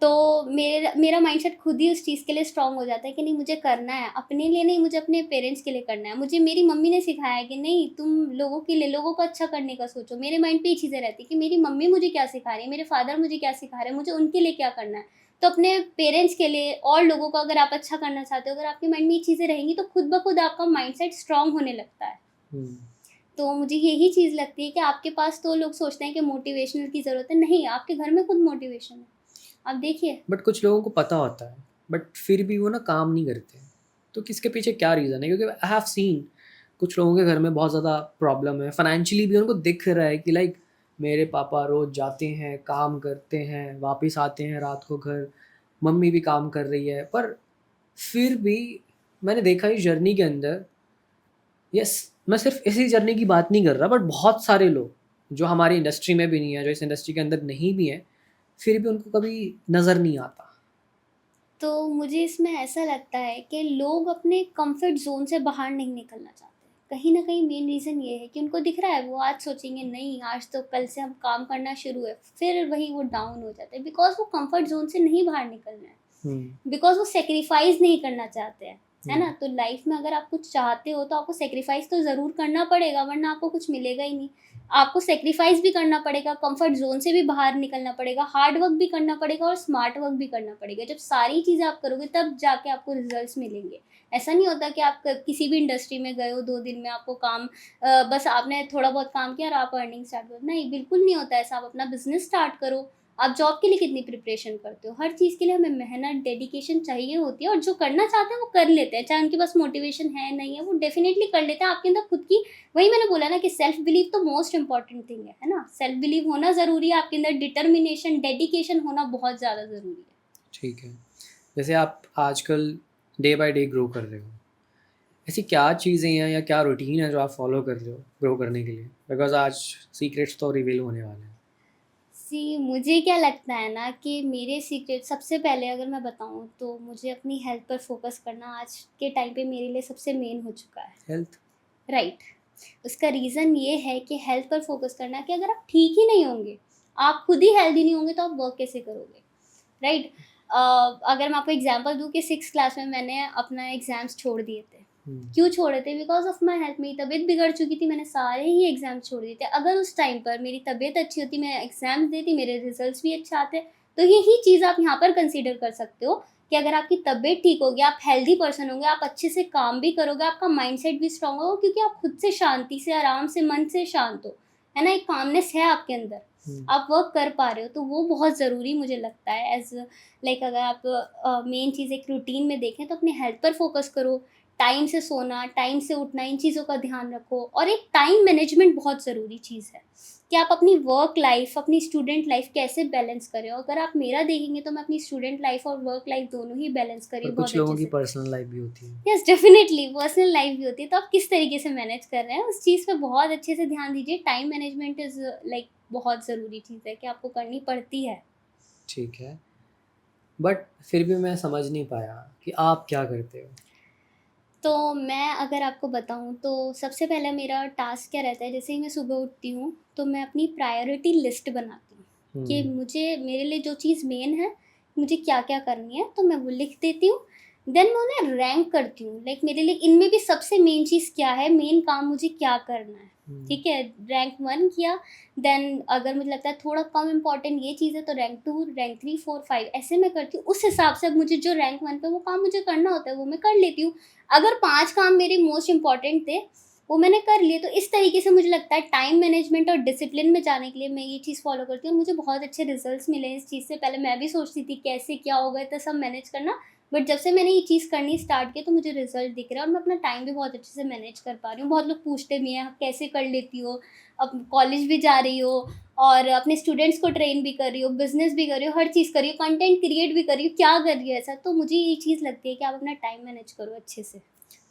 तो मेरा मेरा माइंडसेट खुद ही उस चीज़ के लिए स्ट्रॉन्ग हो जाता है कि नहीं, मुझे करना है, अपने लिए नहीं, मुझे अपने पेरेंट्स के लिए करना है। मुझे मेरी मम्मी ने सिखाया है कि नहीं, तुम लोगों के लिए, लोगों को अच्छा करने का सोचो। मेरे माइंड पे ये चीज़ें रहती हैं कि मेरी मम्मी मुझे क्या सिखा रही है, मेरे फादर मुझे क्या सिखा रहे हैं, मुझे उनके लिए क्या करना है। तो अपने पेरेंट्स के लिए और लोगों को अगर आप अच्छा करना चाहते हो, अगर आपके माइंड में ये चीज़ें रहेंगी, तो खुद ब खुद आपका माइंडसेट स्ट्रॉन्ग होने लगता है। हम्म। तो मुझे यही चीज़ लगती है कि आपके पास, तो लोग सोचते हैं कि मोटिवेशनल की ज़रूरत है, नहीं, आपके घर में खुद मोटिवेशन है। आप देखिए। बट कुछ लोगों को पता होता है, बट फिर भी वो ना काम नहीं करते। तो किसके पीछे क्या रीज़न है? क्योंकि आई हैव सीन कुछ लोगों के घर में बहुत ज़्यादा प्रॉब्लम है, फाइनेंशियली भी उनको दिख रहा है कि लाइक मेरे पापा रोज़ जाते हैं, काम करते हैं, वापस आते हैं रात को घर, मम्मी भी काम कर रही है, पर फिर भी मैंने देखा इस जर्नी के अंदर, यस, मैं सिर्फ इसी जर्नी की बात नहीं कर रहा, बट बहुत सारे लोग जो हमारी इंडस्ट्री में भी नहीं है, जो इस इंडस्ट्री के अंदर नहीं भी हैं, फिर भी उनको कभी नज़र नहीं आता। तो मुझे इसमें ऐसा लगता है कि लोग अपने कंफर्ट ज़ोन से बाहर नहीं निकलना चाहते। कहीं न कहीं मेन रीज़न ये है कि उनको दिख रहा है, वो आज सोचेंगे नहीं, आज तो कल से हम काम करना शुरू है, फिर वही वो डाउन हो जाते हैं, बिकॉज़ वो कंफर्ट ज़ोन से नहीं बाहर निकल रहे हैं। बिकॉज़ वो सैक्रिफ़ाइस नहीं करना चाहते हैं, है ना? तो लाइफ़ में अगर आप कुछ चाहते हो, तो आपको सैक्रिफ़ाइस तो ज़रूर करना पड़ेगा, वरना आपको कुछ मिलेगा ही नहीं। आपको सैक्रिफ़ाइस भी करना पड़ेगा, कंफर्ट ज़ोन से भी बाहर निकलना पड़ेगा, हार्ड वर्क भी करना पड़ेगा और स्मार्ट वर्क भी करना पड़ेगा। जब सारी चीज़ें आप करोगे, तब जाके आपको रिज़ल्ट्स मिलेंगे। ऐसा नहीं होता कि आप क किसी भी इंडस्ट्री में गए हो, 2 दिन में आपको काम, बस आपने थोड़ा बहुत काम किया और आप अर्निंग स्टार्ट करो। नहीं, बिल्कुल नहीं होता ऐसा। आप अपना बिज़नेस स्टार्ट करो। आप जॉब के लिए कितनी प्रिपरेशन करते हो? हर चीज़ के लिए हमें मेहनत, डेडिकेशन चाहिए होती है, और जो करना चाहते हैं वो कर लेते हैं। चाहे उनके पास मोटिवेशन है, नहीं है, वो डेफ़िनेटली कर लेते हैं। आपके अंदर खुद की, वही मैंने बोला ना कि सेल्फ बिलीव तो मोस्ट इम्पोर्टेंट थिंग है ना? सेल्फ बिलीव होना ज़रूरी है, आपके अंदर डिटर्मिनेशन, डेडिकेशन होना बहुत ज़्यादा ज़रूरी है। ठीक है। जैसे आप आजकल डे बाय डे ग्रो कर रहे हो, ऐसी क्या चीज़ें हैं या क्या रूटीन है जो आप फॉलो कर रहे हो ग्रो करने के लिए? बिकॉज़ आज सीक्रेट्स तो रिवील होने वाले हैं। मुझे क्या लगता है ना कि मेरे सीक्रेट, सबसे पहले अगर मैं बताऊँ, तो मुझे अपनी हेल्थ पर फ़ोकस करना आज के टाइम पे मेरे लिए सबसे मेन हो चुका है। हेल्थ? राइट। उसका रीज़न ये है कि हेल्थ पर फ़ोकस करना, कि अगर आप ठीक ही नहीं होंगे, आप खुद ही हेल्दी नहीं होंगे, तो आप वर्क कैसे करोगे? राइट। अगर मैं आपको एग्ज़ाम्पल दूँ कि 6th क्लास में मैंने अपना एग्ज़ाम्स छोड़ दिए थे। क्यों छोड़े थे? Because of my health. मेरी तबीयत बिगड़ चुकी थी, मैंने सारे ही एग्ज़ाम छोड़ दिए थे। अगर उस टाइम पर मेरी तबीयत अच्छी होती, मैं एग्ज़ाम्स देती, मेरे रिज़ल्ट्स भी अच्छे आते, तो यही चीज़ आप यहाँ पर कंसीडर कर सकते हो कि अगर आपकी तबीयत ठीक होगी, आप हेल्दी पर्सन होंगे, आप अच्छे से काम भी करोगे, आपका माइंडसेट भी स्ट्रॉन्ग होगा, क्योंकि आप खुद से शांति से, आराम से, मन से शांत हो, है ना? एक कामनेस है आपके अंदर, आप वर्क कर पा रहे हो, तो वो बहुत ज़रूरी मुझे लगता है। एज़ लाइक अगर आप मेन चीज़ एक रूटीन में देखें, तो अपने हेल्थ पर फ़ोकस करो, टाइम से सोना, टाइम से उठना, इन चीज़ों का ध्यान रखो। और एक टाइम मैनेजमेंट बहुत ज़रूरी चीज़ है कि आप अपनी वर्क लाइफ़, अपनी स्टूडेंट लाइफ़ कैसे बैलेंस कर रहे हो। अगर आप मेरा देखेंगे, तो मैं अपनी स्टूडेंट लाइफ़ और वर्क लाइफ़ दोनों ही बैलेंस कर रही पर हूँ बहुत कुछ अच्छे लोगों की से। पर्सनल लाइफ भी होती है। यस, डेफ़िनिटली पर्सनल लाइफ़ भी होती है, तो आप किस तरीके से मैनेज कर रहे हैं, उस चीज़ पे बहुत अच्छे से ध्यान दीजिए। टाइम मैनेजमेंट इज़ लाइक बहुत ज़रूरी चीज़ है कि आपको करनी पड़ती है। ठीक है, बट फिर भी मैं समझ नहीं पाया कि आप क्या करते हो? तो मैं अगर आपको बताऊँ, तो सबसे पहला मेरा टास्क क्या रहता है, जैसे ही मैं सुबह उठती हूँ, तो मैं अपनी प्रायोरिटी लिस्ट बनाती हूँ कि हुँ, मुझे मेरे लिए जो चीज़ मेन है, मुझे क्या-क्या करनी है, तो मैं वो लिख देती हूँ। देन मैं उन्हें रैंक करती हूँ, लाइक मेरे लिए इनमें भी सबसे मेन चीज़ क्या है, मेन काम मुझे क्या करना है, हुँ, ठीक है? रैंक 1 किया, देन अगर मुझे लगता है थोड़ा कम इम्पोर्टेंट ये चीज़ है, तो रैंक 2, रैंक 3, 4, 5 ऐसे मैं करती हूँ। उस हिसाब से अब मुझे जो रैंक 1 पे वो काम मुझे करना होता है, वो मैं कर लेती हूँ। अगर 5 काम मेरे मोस्ट इम्पोर्टेंट थे, वो मैंने कर लिए। तो इस तरीके से मुझे लगता है टाइम मैनेजमेंट और डिसिप्लिन में जाने के लिए मैं ये चीज़ फ़ॉलो करती हूँ, और मुझे बहुत अच्छे रिज़ल्ट्स मिले हैं इस चीज़ से। पहले मैं भी सोचती थी कैसे क्या होगा इतना सब मैनेज करना, बट जब से मैंने ये चीज़ करनी स्टार्ट की, तो मुझे रिज़ल्ट दिख रहा है और मैं अपना टाइम भी बहुत अच्छे से मैनेज कर पा रही हूँ। बहुत लोग पूछते भी हैं, कैसे कर लेती हो? अब कॉलेज भी जा रही हो और अपने स्टूडेंट्स को ट्रेन भी कर रही हो, बिज़नेस भी कर रही हो, हर चीज़ कर रही हो, कंटेंट क्रिएट भी कर रही हो, क्या कर रही हो ऐसा? तो मुझे ये चीज़ लगती है कि आप अपना टाइम मैनेज करो अच्छे से।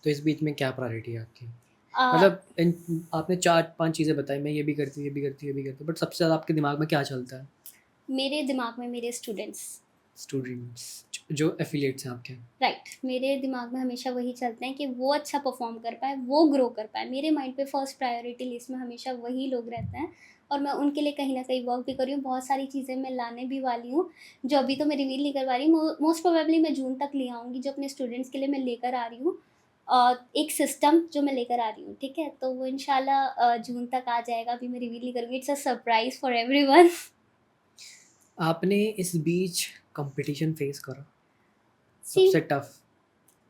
तो इस बीच में क्या प्रायोरिटी है आपकी? अ, मतलब इन आपने 4-5 चीज़ें बताई, मैं ये भी करती हूँ, ये भी करती हूँ, ये भी करती हूँ, बट सबसे ज़्यादा आपके दिमाग में क्या चलता है? मेरे दिमाग में मेरे स्टूडेंट्स, स्टूडेंट्स जो एफ़िलिएट्स हैं आपके। राइट, मेरे दिमाग में हमेशा वही चलते हैं कि वो अच्छा परफॉर्म कर पाए, वो ग्रो कर पाए। मेरे माइंड पे फर्स्ट प्रायोरिटी लिस्ट में हमेशा वही लोग रहते हैं, और मैं उनके लिए कहीं ना कहीं वर्क भी कर रही हूँ। बहुत सारी चीज़ें मैं लाने भी वाली हूँ, जो अभी तो मैं रिवील नहीं कर पा रही। मोस्ट प्रोबेबली मैं जून तक ले आऊँगी, जो अपने स्टूडेंट्स के लिए मैं लेकर आ रही हूँ। एक सिस्टम जो मैं लेकर आ रही हूँ, ठीक है? तो वो इंशाल्लाह जून तक आ जाएगा। अभी मैं रिवील नहीं करूँगी, it's a surprise for everyone. आपने इस बीच कॉम्पिटिशन फेस करा? सी, सबसे टफ?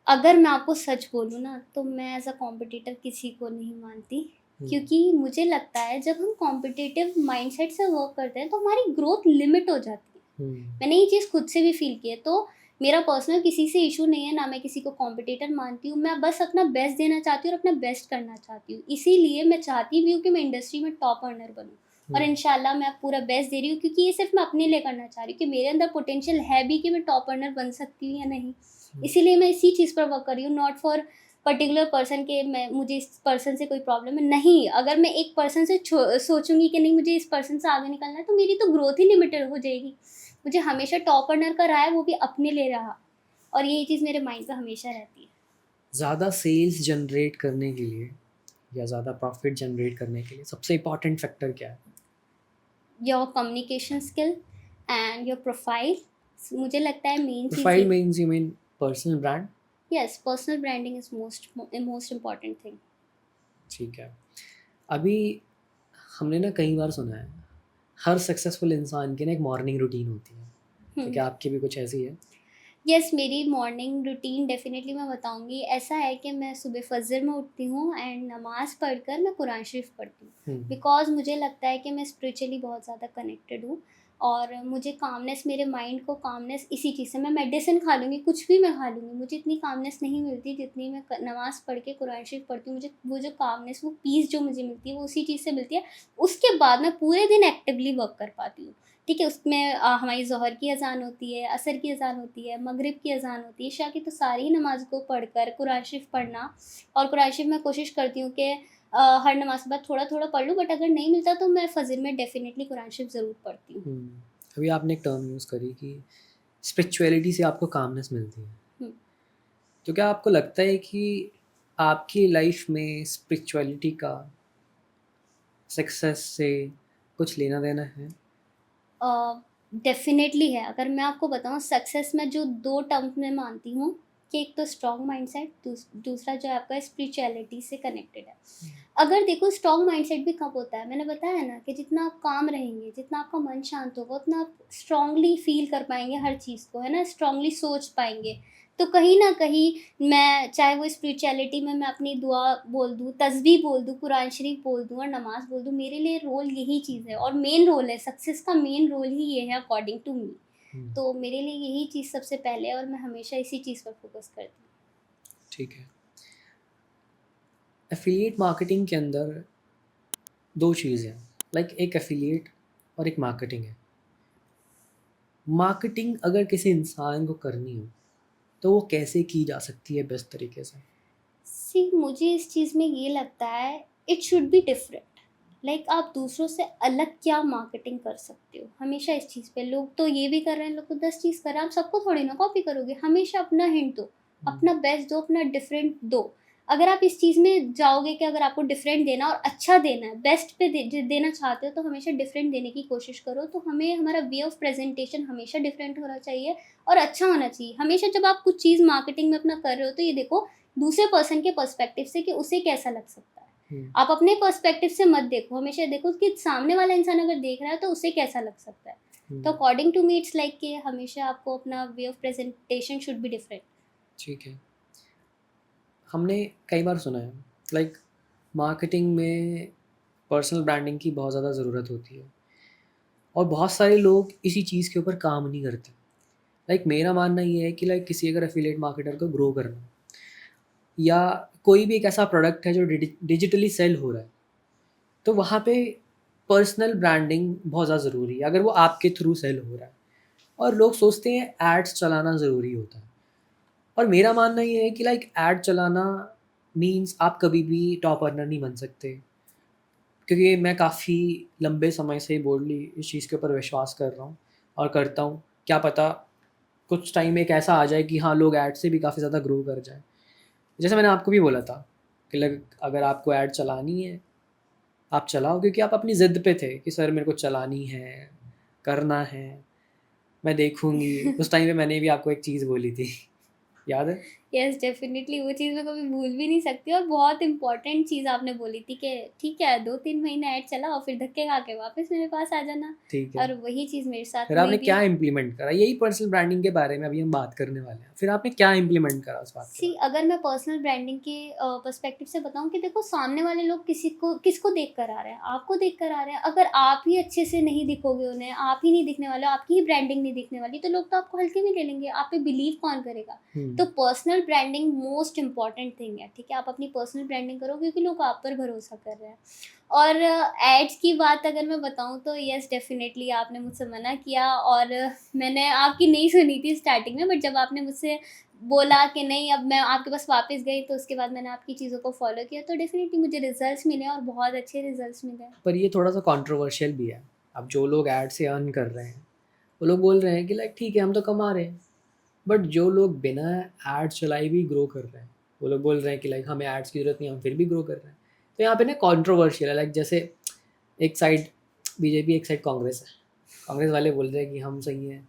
अगर मैं आपको सच बोलूँ ना, तो मैं एज़ अ कॉम्पिटिटर किसी को नहीं मानती, हुँ, क्योंकि मुझे लगता है जब हम कॉम्पिटिटिव माइंडसेट से वर्क करते हैं, तो हमारी ग्रोथ लिमिट हो जाती है। हुँ, मैंने ये चीज़ खुद से भी फ़ील की है, तो मेरा पर्सनल किसी से इश्यू नहीं है, ना मैं किसी को कॉम्पिटिटर मानती हूँ। मैं बस अपना बेस्ट देना चाहती हूँ और अपना बेस्ट करना चाहती हूँ। इसीलिए मैं चाहती भी हूँ कि मैं इंडस्ट्री में टॉप अर्नर बनूँ, और हुँ, इंशाल्लाह मैं अब पूरा बेस्ट दे रही हूँ, क्योंकि ये सिर्फ़ मैं अपने लिए करना चाह रही हूँ कि मेरे अंदर पोटेंशियल है भी कि मैं टॉप अर्नर बन सकती हूँ या नहीं। हुँ। इसीलिए मैं इसी चीज़ पर वर्क कर रही हूँ, नॉट फॉर पर्टिकुलर पर्सन के मैं मुझे इस पर्सन से कोई प्रॉब्लम है, नहीं। अगर मैं एक पर्सन से सोचूँगी कि नहीं मुझे इस पर्सन से आगे निकलना है, तो मेरी तो ग्रोथ ही लिमिटेड हो जाएगी। मुझे हमेशा टॉप अर्नर का रहा है, वो भी अपने लिए रहा, और यही चीज़ मेरे माइंड पे हमेशा रहती है। ज़्यादा सेल्स जनरेट करने के लिए या ज़्यादा प्रॉफ़िट जनरेट करने के लिए सबसे इम्पोर्टेंट फैक्टर क्या है? Your communication skill and your profile, मुझे लगता है मेन चीज़ प्रोफ़ाइल ये। Means you mean personal brand? Yes, personal branding is most important thing. ठीक है। अभी हमने ना कई बार सुना है, हर सक्सेसफुल इंसान की ना एक मॉर्निंग रूटीन होती है। तो हुँ। क्या आपकी भी कुछ ऐसी है? यस, मेरी मॉर्निंग रूटीन डेफ़िनेटली मैं बताऊँगी। ऐसा है कि मैं सुबह फ़जर में उठती हूँ एंड नमाज़ पढ़कर मैं कुरान शरीफ पढ़ती हूँ। हुँ, बिकॉज़ मुझे लगता है कि मैं स्पिरिचुअली बहुत ज़्यादा कनेक्टेड हूँ, और मुझे कामनेस, मेरे माइंड को कामनेस इसी चीज़ से। मैं मेडिसिन खा लूँगी, कुछ भी मैं खा लूँगी, मुझे इतनी कामनेस नहीं मिलती जितनी मैं क नमाज़ पढ़ के कुरान शरीफ पढ़ती हूँ। मुझे वो जो कामनेस, वो पीस जो मुझे मिलती है, वो उसी चीज़ से मिलती है। उसके बाद मैं पूरे दिन एक्टिवली वर्क कर पाती हूँ। ठीक है, उसमें हमारी ज़ोहर की अज़ान होती है, असर की अज़ान होती है, मगरिब की अज़ान होती है, इशा की, तो सारी ही नमाज़ को पढ़कर कुरान शरीफ पढ़ना। और कुरान शरीफ मैं कोशिश करती हूँ कि हर नमाज़ के बाद थोड़ा-थोड़ा पढ़ लूँ, बट अगर नहीं मिलता तो मैं फ़जर में डेफ़िनिटली कुरान शरीफ ज़रूर पढ़ती हूँ। हुँ। अभी आपने एक टर्म यूज़ करी कि स्पिरिचुअलिटी से आपको कामनेस मिलती है। हुँ। तो क्या आपको लगता है कि आपकी लाइफ़ में स्पिरिचुअलिटी का सक्सेस से कुछ लेना-देना है? डेफ़िनेटली है। अगर मैं आपको बताऊँ, सक्सेस मैं जो 2 टर्म्स में मानती हूँ, कि एक तो स्ट्रॉन्ग माइंडसेट, दूसरा जो है आपका स्पिरिचुअलिटी से कनेक्टेड है। अगर देखो स्ट्रॉन्ग माइंडसेट भी कब होता है, मैंने बताया ना कि जितना आप काम रहेंगे, जितना आपका मन शांत होगा, उतना आप स्ट्रांगली फील कर पाएंगे हर चीज़ को, है ना, स्ट्रांगली सोच पाएंगे। तो कहीं ना कहीं मैं चाहे वो स्पिरिचुअलिटी में मैं अपनी दुआ बोल दूँ, तस्बीह बोल दूँ, कुरान शरीफ बोल दूँ और नमाज बोल दूँ, मेरे लिए रोल यही चीज़ है और मेन रोल है, सक्सेस का मेन रोल ही ये है अकॉर्डिंग टू मी। तो मेरे लिए यही चीज़ सबसे पहले है और मैं हमेशा इसी चीज़ पर फोकस करती हूँ। ठीक है। एफिलिएट मार्केटिंग के अंदर दो चीज़ें हैं, लाइक एक एफिलिएट और एक मार्केटिंग है। मार्केटिंग अगर किसी इंसान को करनी हो तो वो कैसे की जा सकती है बेस्ट तरीके से? सी मुझे इस चीज़ में ये लगता है, it should be different. Like आप दूसरों से अलग क्या मार्केटिंग कर सकते हो, हमेशा इस चीज़ पे। लोग तो ये भी कर रहे हैं, लोग तो 10 चीज़ कर रहे हैं, आप सबको थोड़ी ना कॉपी करोगे। हमेशा अपना हिंट दो, अपना बेस्ट दो, अपना डिफरेंट दो। अगर आप इस चीज़ में जाओगे कि अगर आपको डिफरेंट देना और अच्छा देना है, बेस्ट पे देना चाहते हो, तो हमेशा डिफरेंट देने की कोशिश करो। तो हमें हमारा वे ऑफ प्रेजेंटेशन हमेशा डिफरेंट होना चाहिए और अच्छा होना चाहिए। हमेशा जब आप कुछ चीज़ मार्केटिंग में अपना कर रहे हो, तो ये देखो दूसरे पर्सन के पर्सपेक्टिव से कि उसे कैसा लग सकता है। आप अपने पर्सपेक्टिव से मत देखो, हमेशा देखो कि सामने वाला इंसान अगर देख रहा है तो उसे कैसा लग सकता है। तो according to me it's like कि हमेशा आपको अपना way of presentation should be different. ठीक है। हमने कई बार सुना है लाइक मार्केटिंग में पर्सनल ब्रांडिंग की बहुत ज़्यादा ज़रूरत होती है और बहुत सारे लोग इसी चीज़ के ऊपर काम नहीं करते। लाइक मेरा मानना ये है कि लाइक किसी अगर एफिलिएट मार्केटर को ग्रो करना है या कोई भी एक ऐसा प्रोडक्ट है जो डिजिटली सेल हो रहा है, तो वहाँ पे पर्सनल ब्रांडिंग बहुत ज़्यादा ज़रूरी है अगर वो आपके थ्रू सेल हो रहा है। और लोग सोचते हैं एड्स चलाना ज़रूरी होता है, और मेरा मानना ये है कि लाइक ऐड चलाना मीन्स आप कभी भी टॉप अर्नर नहीं बन सकते, क्योंकि मैं काफ़ी लंबे समय से बोल्डली इस चीज़ के ऊपर विश्वास कर रहा हूँ और करता हूँ। क्या पता कुछ टाइम एक ऐसा आ जाए कि हाँ, लोग ऐड से भी काफ़ी ज़्यादा ग्रो कर जाएँ। जैसे मैंने आपको भी बोला था कि लाइक अगर आपको ऐड चलानी है, आप चलाओ, क्योंकि आप अपनी ज़िद पे थे कि सर मेरे को चलानी है, करना है, मैं देखूँगी। उस टाइम पे मैंने भी आपको एक चीज़ बोली थी, याद है? यस डेफिनेटली, वो चीज़ मैं कभी भूल भी नहीं सकती। और बहुत इंपॉर्टेंट चीज़ आपने बोली थी कि ठीक है 2-3 महीने ऐड चलाओ, फिर धक्के खा के वापस मेरे पास आ जाना। ठीक है। और वही चीज़ मेरे साथ फिर हुई आपने भी। क्या इम्प्लीमेंट करा? यही पर्सनल ब्रांडिंग के बारे में अभी हम बात करने वाले हैं। फिर आपने क्या इम्प्लीमेंट करा उस बात के सी बाद? अगर मैं पर्सनल ब्रांडिंग के पर्सपेक्टिव से बताऊं कि देखो सामने वाले लोग किसको देख कर आ रहे हैं, आपको देख कर आ रहे हैं। अगर आप ही अच्छे से नहीं दिखोगे उन्हें, आप ही नहीं दिखने वाले हो, आपकी ही ब्रांडिंग नहीं दिखने वाली, तो लोग तो आपको हल्के में ले लेंगे, आप पे बिलीव कौन करेगा। तो personal branding most important thing है। ठीक है, आप अपनी पर्सनल ब्रांडिंग करो क्योंकि लोग आप पर भरोसा कर रहे हैं। और एड्स की बात अगर मैं बताऊं तो यस डेफिनेटली आपने मुझसे मना किया और मैंने आपकी नहीं सुनी थी स्टार्टिंग में, बट जब आपने मुझसे बोला कि नहीं अब मैं आपके पास वापस गई, तो उसके बाद मैंने आपकी चीज़ों को फॉलो किया, तो डेफिनेटली मुझे रिजल्ट्स मिले और बहुत अच्छे रिजल्ट्स मिले। पर ये थोड़ा-सा कंट्रोवर्शियल भी है। अब जो लोग ऐड से अर्न कर रहे हैं, वो लोग बोल रहे हैं कि लाइक ठीक है, हम तो कमा रहे हैं। बट जो लोग बिना एड्स चलाए भी ग्रो कर रहे हैं, वो लोग बोल रहे हैं कि लाइक हमें एड्स की ज़रूरत नहीं, हम फिर भी ग्रो कर रहे हैं। तो यहाँ पे ना कंट्रोवर्शियल है, लाइक जैसे एक साइड बीजेपी, एक साइड कांग्रेस है। कांग्रेस वाले बोल रहे हैं कि हम सही हैं,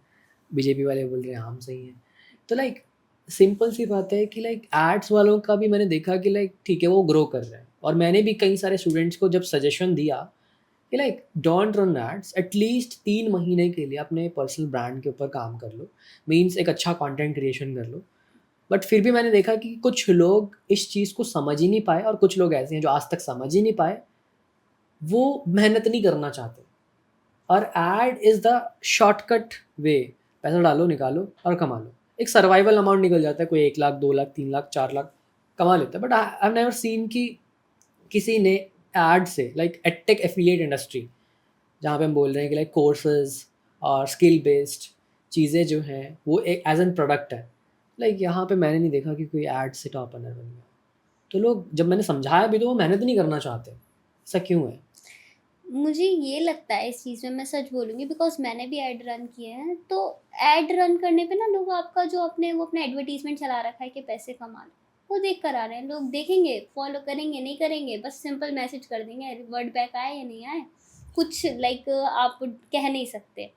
बीजेपी वाले बोल रहे हैं हम सही हैं। तो लाइक सिंपल सी बात है कि लाइक एड्स वालों का भी मैंने देखा कि लाइक ठीक है वो ग्रो कर रहे हैं, और मैंने भी कई सारे स्टूडेंट्स को जब सजेशन दिया कि like don't run ads, at least 3 महीने के लिए अपने पर्सनल ब्रांड के ऊपर काम कर लो, मीन्स एक अच्छा कंटेंट क्रिएशन कर लो। बट फिर भी मैंने देखा कि कुछ लोग इस चीज़ को समझ ही नहीं पाए, और कुछ लोग ऐसे हैं जो आज तक समझ ही नहीं पाए, वो मेहनत नहीं करना चाहते। और ad is the shortcut way, पैसा डालो, निकालो और कमा लो। एक सर्वाइवल अमाउंट निकल जाता है, कोई 1 लाख, 2 लाख, 3 लाख, 4 लाख कमा लेता है। But I have never seen कि किसी ने एड से लाइक एडटेक एफिलिएट इंडस्ट्री, जहाँ पे हम बोल रहे हैं कि लाइक कोर्सेज और स्किल बेस्ड चीज़ें जो हैं वो एक एज एन प्रोडक्ट है, लाइक यहाँ पे मैंने नहीं देखा कि कोई एड से टॉप अर्नर बन गया। तो लोग, जब मैंने समझाया भी, तो वो मेहनत नहीं करना चाहते। ऐसा क्यों है? मुझे ये लगता है इस चीज़ में, मैं सच बोलूँगी, बिकॉज मैंने भी ऐड रन किए हैं। तो ऐड रन करने पे ना लोग आपका जो अपना एडवर्टीजमेंट चला रखा है कि पैसे कमा लो, वो देख कर आ रहे हैं। लोग देखेंगे, फॉलो करेंगे, नहीं करेंगे, बस सिंपल मैसेज कर देंगे, वर्ड बैक आए या नहीं आए, कुछ लाइक आप कह नहीं सकते।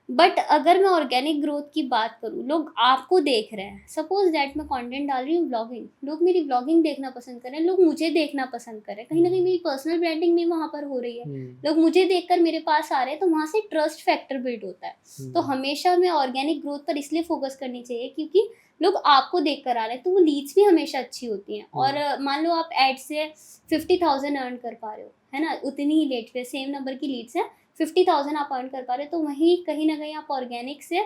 बट अगर मैं ऑर्गेनिक ग्रोथ की बात करूँ, लोग आपको देख रहे हैं, सपोज दैट मैं कंटेंट डाल रही हूँ व्लॉगिंग, लोग मेरी व्लॉगिंग देखना पसंद कर रहे हैं, लोग मुझे देखना पसंद कर रहे हैं, कहीं ना कहीं मेरी पर्सनल ब्रांडिंग भी वहाँ पर हो रही है, लोग मुझे देखकर मेरे पास आ रहे हैं, तो वहाँ से ट्रस्ट फैक्टर बिल्ड होता है। तो हमेशा हमें ऑर्गेनिक ग्रोथ पर इसलिए फोकस करनी चाहिए क्योंकि लोग आपको देख कर आ रहे हैं, तो वो लीड्स भी हमेशा अच्छी होती हैं। और मान लो आप एड से 50,000 अर्न कर पा रहे हो, है ना, उतनी ही लेट पे सेम नंबर की लीड्स हैं, 50,000 आप अर्न कर पा रहे हो, तो वहीं कहीं ना कहीं आप ऑर्गेनिक से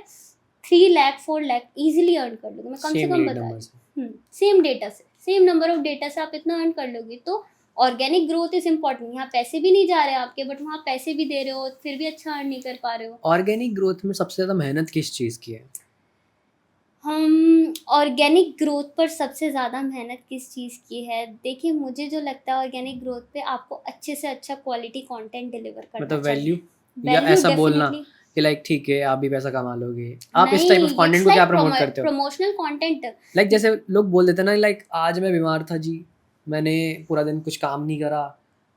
3 लाख 4 लाख ईजिली अर्न कर लोगे। मैं कम से सेम कम लीड बता नंबर रही से। हूँ, सेम डेटा से, सेम नंबर ऑफ डेटा से आप इतना अर्न कर लोगे। तो ऑर्गेनिक ग्रोथ इज इंपॉर्टेंट। यहाँ पैसे भी नहीं जा रहे आपके, बट वहाँ पैसे भी दे रहे हो, फिर भी अच्छा अर्न नहीं कर पा रहे हो। ऑर्गेनिक ग्रोथ में सबसे ज़्यादा मेहनत किस चीज़ की है? हम ऑर्गेनिक ग्रोथ पर सबसे ज़्यादा मेहनत किस चीज़ की है? देखिए, मुझे जो लगता है ऑर्गेनिक ग्रोथ पे आपको अच्छे से अच्छा क्वालिटी कंटेंट डिलीवर करना मतलब चाहिए। वैल्यू, या वैल्यू ऐसा बोलना डेफिनेटली कि लाइक ठीक है आप भी पैसा कमा लोगे, आप इस टाइप ऑफ नहीं, कंटेंट इट्स को क्या लाइक प्रमोट करते हो? Promotional content. लाइक जैसे लोग बोल देते हैं ना, लाइक आज मैं बीमार था जी, मैंने पूरा दिन कुछ काम नहीं करा,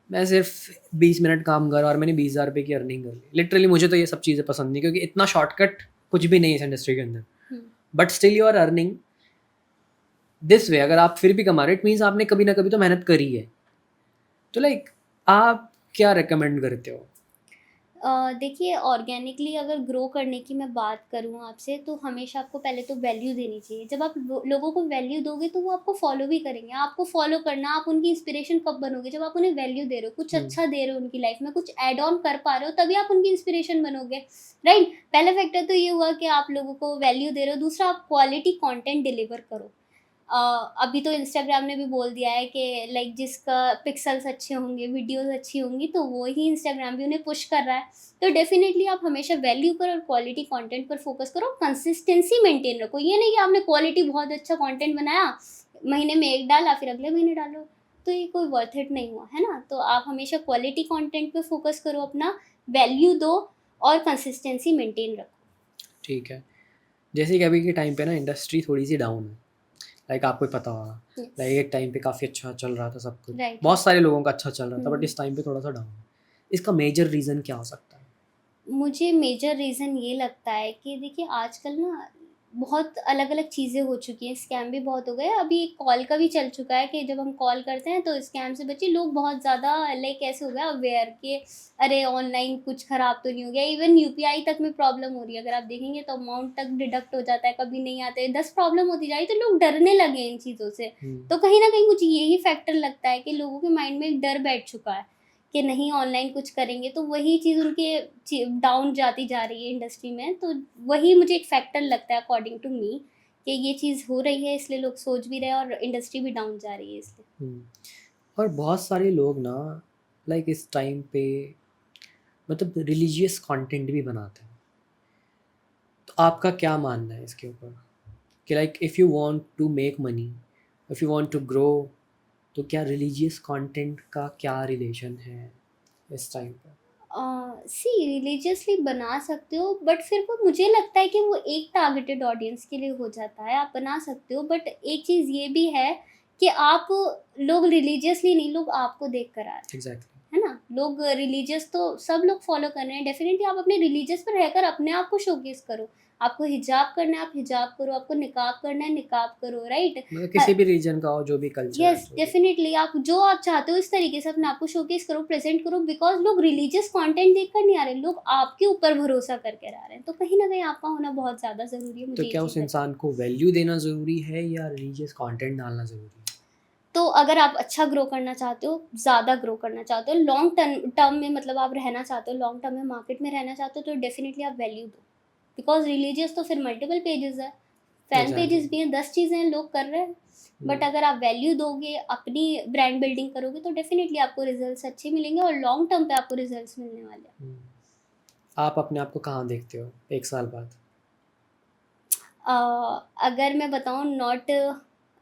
मैं सिर्फ 20 मिनट काम करा और मैंने 20,000 रुपये की अर्निंग कर ली। लिटरली मुझे तो ये सब चीज़ें पसंद नहीं, क्योंकि इतना शॉर्टकट कुछ भी नहीं है इस इंडस्ट्री के अंदर। But still you are earning this way. अगर आप फिर भी कमा रहे, इट मीन्स आपने कभी ना कभी तो मेहनत करी है। तो लाइक आप क्या रिकमेंड करते हो? देखिए, ऑर्गेनिकली अगर ग्रो करने की मैं बात करूँ आपसे, तो हमेशा आपको पहले तो वैल्यू देनी चाहिए। जब आप लोगों को वैल्यू दोगे तो वो आपको फॉलो भी करेंगे। आपको फॉलो करना, आप उनकी इंस्पिरेशन कब बनोगे? जब आप उन्हें वैल्यू दे रहे हो, कुछ अच्छा दे रहे हो उनकी लाइफ में, कुछ एड ऑन कर पा रहे हो, तभी आप उनकी इंस्पिरेशन बनोगे, राइट? पहला फैक्टर तो ये हुआ कि आप लोगों को वैल्यू दे रहे हो। दूसरा, आप क्वालिटी कॉन्टेंट डिलीवर करो। अभी तो इंस्टाग्राम ने भी बोल दिया है कि लाइक जिसका पिक्सल्स अच्छे होंगे, वीडियोस अच्छी होंगी, तो वो ही इंस्टाग्राम भी उन्हें पुश कर रहा है। तो डेफिनेटली आप हमेशा वैल्यू पर और क्वालिटी कंटेंट पर फोकस करो, कंसिस्टेंसी मेंटेन रखो। ये नहीं कि आपने क्वालिटी बहुत अच्छा कंटेंट बनाया, महीने में एक डाला, फिर अगले महीने डालो, तो ये कोई वर्थ इट नहीं हुआ, है ना? तो आप हमेशा क्वालिटी कंटेंट पे फोकस करो, अपना वैल्यू दो और कंसिस्टेंसी मेंटेन रखो। ठीक है। जैसे कि अभी के टाइम पे ना इंडस्ट्री थोड़ी सी डाउन है, लाइक आपको ही पता होगा। लाइक एक टाइम पे काफ़ी अच्छा चल रहा था सब कुछ, राइट। बहुत सारे लोगों का अच्छा चल रहा था, बट इस टाइम पे थोड़ा सा डाउन है। इसका मेजर रीज़न क्या हो सकता है? मुझे मेजर रीज़न ये लगता है कि देखिए, आजकल ना बहुत अलग-अलग चीज़ें हो चुकी हैं, स्कैम भी बहुत हो गए हैं। अभी एक कॉल का भी चल चुका है कि जब हम कॉल करते हैं तो स्कैम से बचिए। लोग बहुत ज़्यादा लाइक ऐसे हो गए अवेयर कि अरे ऑनलाइन कुछ ख़राब तो नहीं हो गया। इवन यूपीआई तक में प्रॉब्लम हो रही है। अगर आप देखेंगे तो अमाउंट तक डिडक्ट हो जाता है, कभी नहीं आते, 10 प्रॉब्लम होती जा रही है, तो लोग डरने लगे हैं इन चीज़ों से। तो कहीं न कहीं मुझे यही फैक्टर लगता है कि लोगों के माइंड में एक डर बैठ चुका है कि नहीं, ऑनलाइन कुछ करेंगे तो वही चीज़ उनके डाउन जाती जा रही है इंडस्ट्री में। तो वही मुझे एक फैक्टर लगता है अकॉर्डिंग टू मी कि ये चीज़ हो रही है, इसलिए लोग सोच भी रहे हैं और इंडस्ट्री भी डाउन जा रही है इसलिए। और बहुत सारे लोग ना लाइक इस टाइम पे मतलब रिलीजियस कंटेंट भी बनाते हैं। तो आपका क्या मानना है इसके ऊपर कि like if you want to make money, if you want to grow, तो क्या रिलीजियस कंटेंट का क्या रिलेशन है इस टाइम पर? सी रिलीजियसली बना सकते हो, बट फिर वो मुझे लगता है कि वो एक टारगेटेड ऑडियंस के लिए हो जाता है। आप बना सकते हो, बट एक चीज़ ये भी है कि आप लोग रिलीजियसली नहीं, लोग आपको देख कर आ रहे हैं, एग्जैक्टली। है ना? लोग रिलीजियस तो सब लोग फॉलो कर रहे हैं। डेफिनेटली आप अपने रिलीजियस पर रहकर अपने आप को शोकेस करो। आपको हिजाब करना है, आप हिजाब करो। आपको निकाब करना है, निकाब करो, राइट? मतलब किसी भी रीजन का हो, जो भी कल्चर है, यस, जो भी। डेफिनेटली आप जो आप चाहते हो इस तरीके से अपने आप को शोकेस करो, प्रेजेंट करो, बिकॉज लोग रिलीजियस कंटेंट देखकर नहीं आ रहे, लोग आपके ऊपर भरोसा करके आ रहे हैं। तो कहीं ना कहीं आपका होना बहुत ज़्यादा ज़रूरी है, तो मुझे ये क्या चीज़ उस लगती है। इंसान को वैल्यू देना ज़रूरी है या रिलीजियस कंटेंट डालना ज़रूरी है? तो अगर आप अच्छा ग्रो करना चाहते हो, ज़्यादा ग्रो करना चाहते हो, लॉन्ग टर्म टर्म में, मतलब आप रहना चाहते हो, लॉन्ग टर्म में मार्केट में रहना चाहते हो, तो डेफिनेटली आप वैल्यू दो। बिकॉज रिलीजियस तो फिर मल्टीपल पेजेस है, फैन एग्जैक्टली। पेजेस भी हैं, 10 चीज़ें हैं, लोग कर रहे हैं। बट अगर आप वैल्यू दोगे, अपनी ब्रांड बिल्डिंग करोगे, तो डेफिनेटली आपको रिजल्ट्स अच्छे मिलेंगे और लॉन्ग टर्म पे आपको रिजल्ट्स मिलने वाले हैं। आप अपने आप को कहाँ देखते हो 1 साल बाद? अगर मैं बताऊँ, नॉट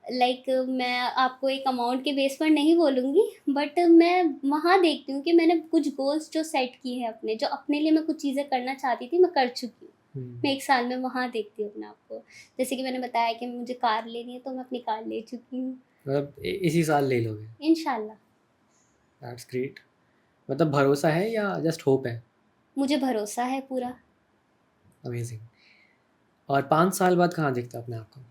लाइक मैं आपको एक अमाउंट के बेस पर नहीं बोलूँगी, बट मैं वहाँ देखती हूँ कि मैंने कुछ गोल्स जो सेट किए हैं अपने, जो अपने लिए मैं कुछ चीज़ें करना चाहती थी, मैं कर चुकी हूँ। मैं 1 साल में वहाँ देखती हूँ अपने आप को। जैसे कि मैंने बताया कि मुझे कार लेनी है, तो मैं अपनी कार ले चुकी हूँ, मतलब इसी साल ले लोगे? इंशाल्लाह। That's great. मतलब भरोसा है या जस्ट होप है? मुझे भरोसा है पूरा। अमेजिंग। और 5 साल बाद कहाँ देखते हो अपने आप को?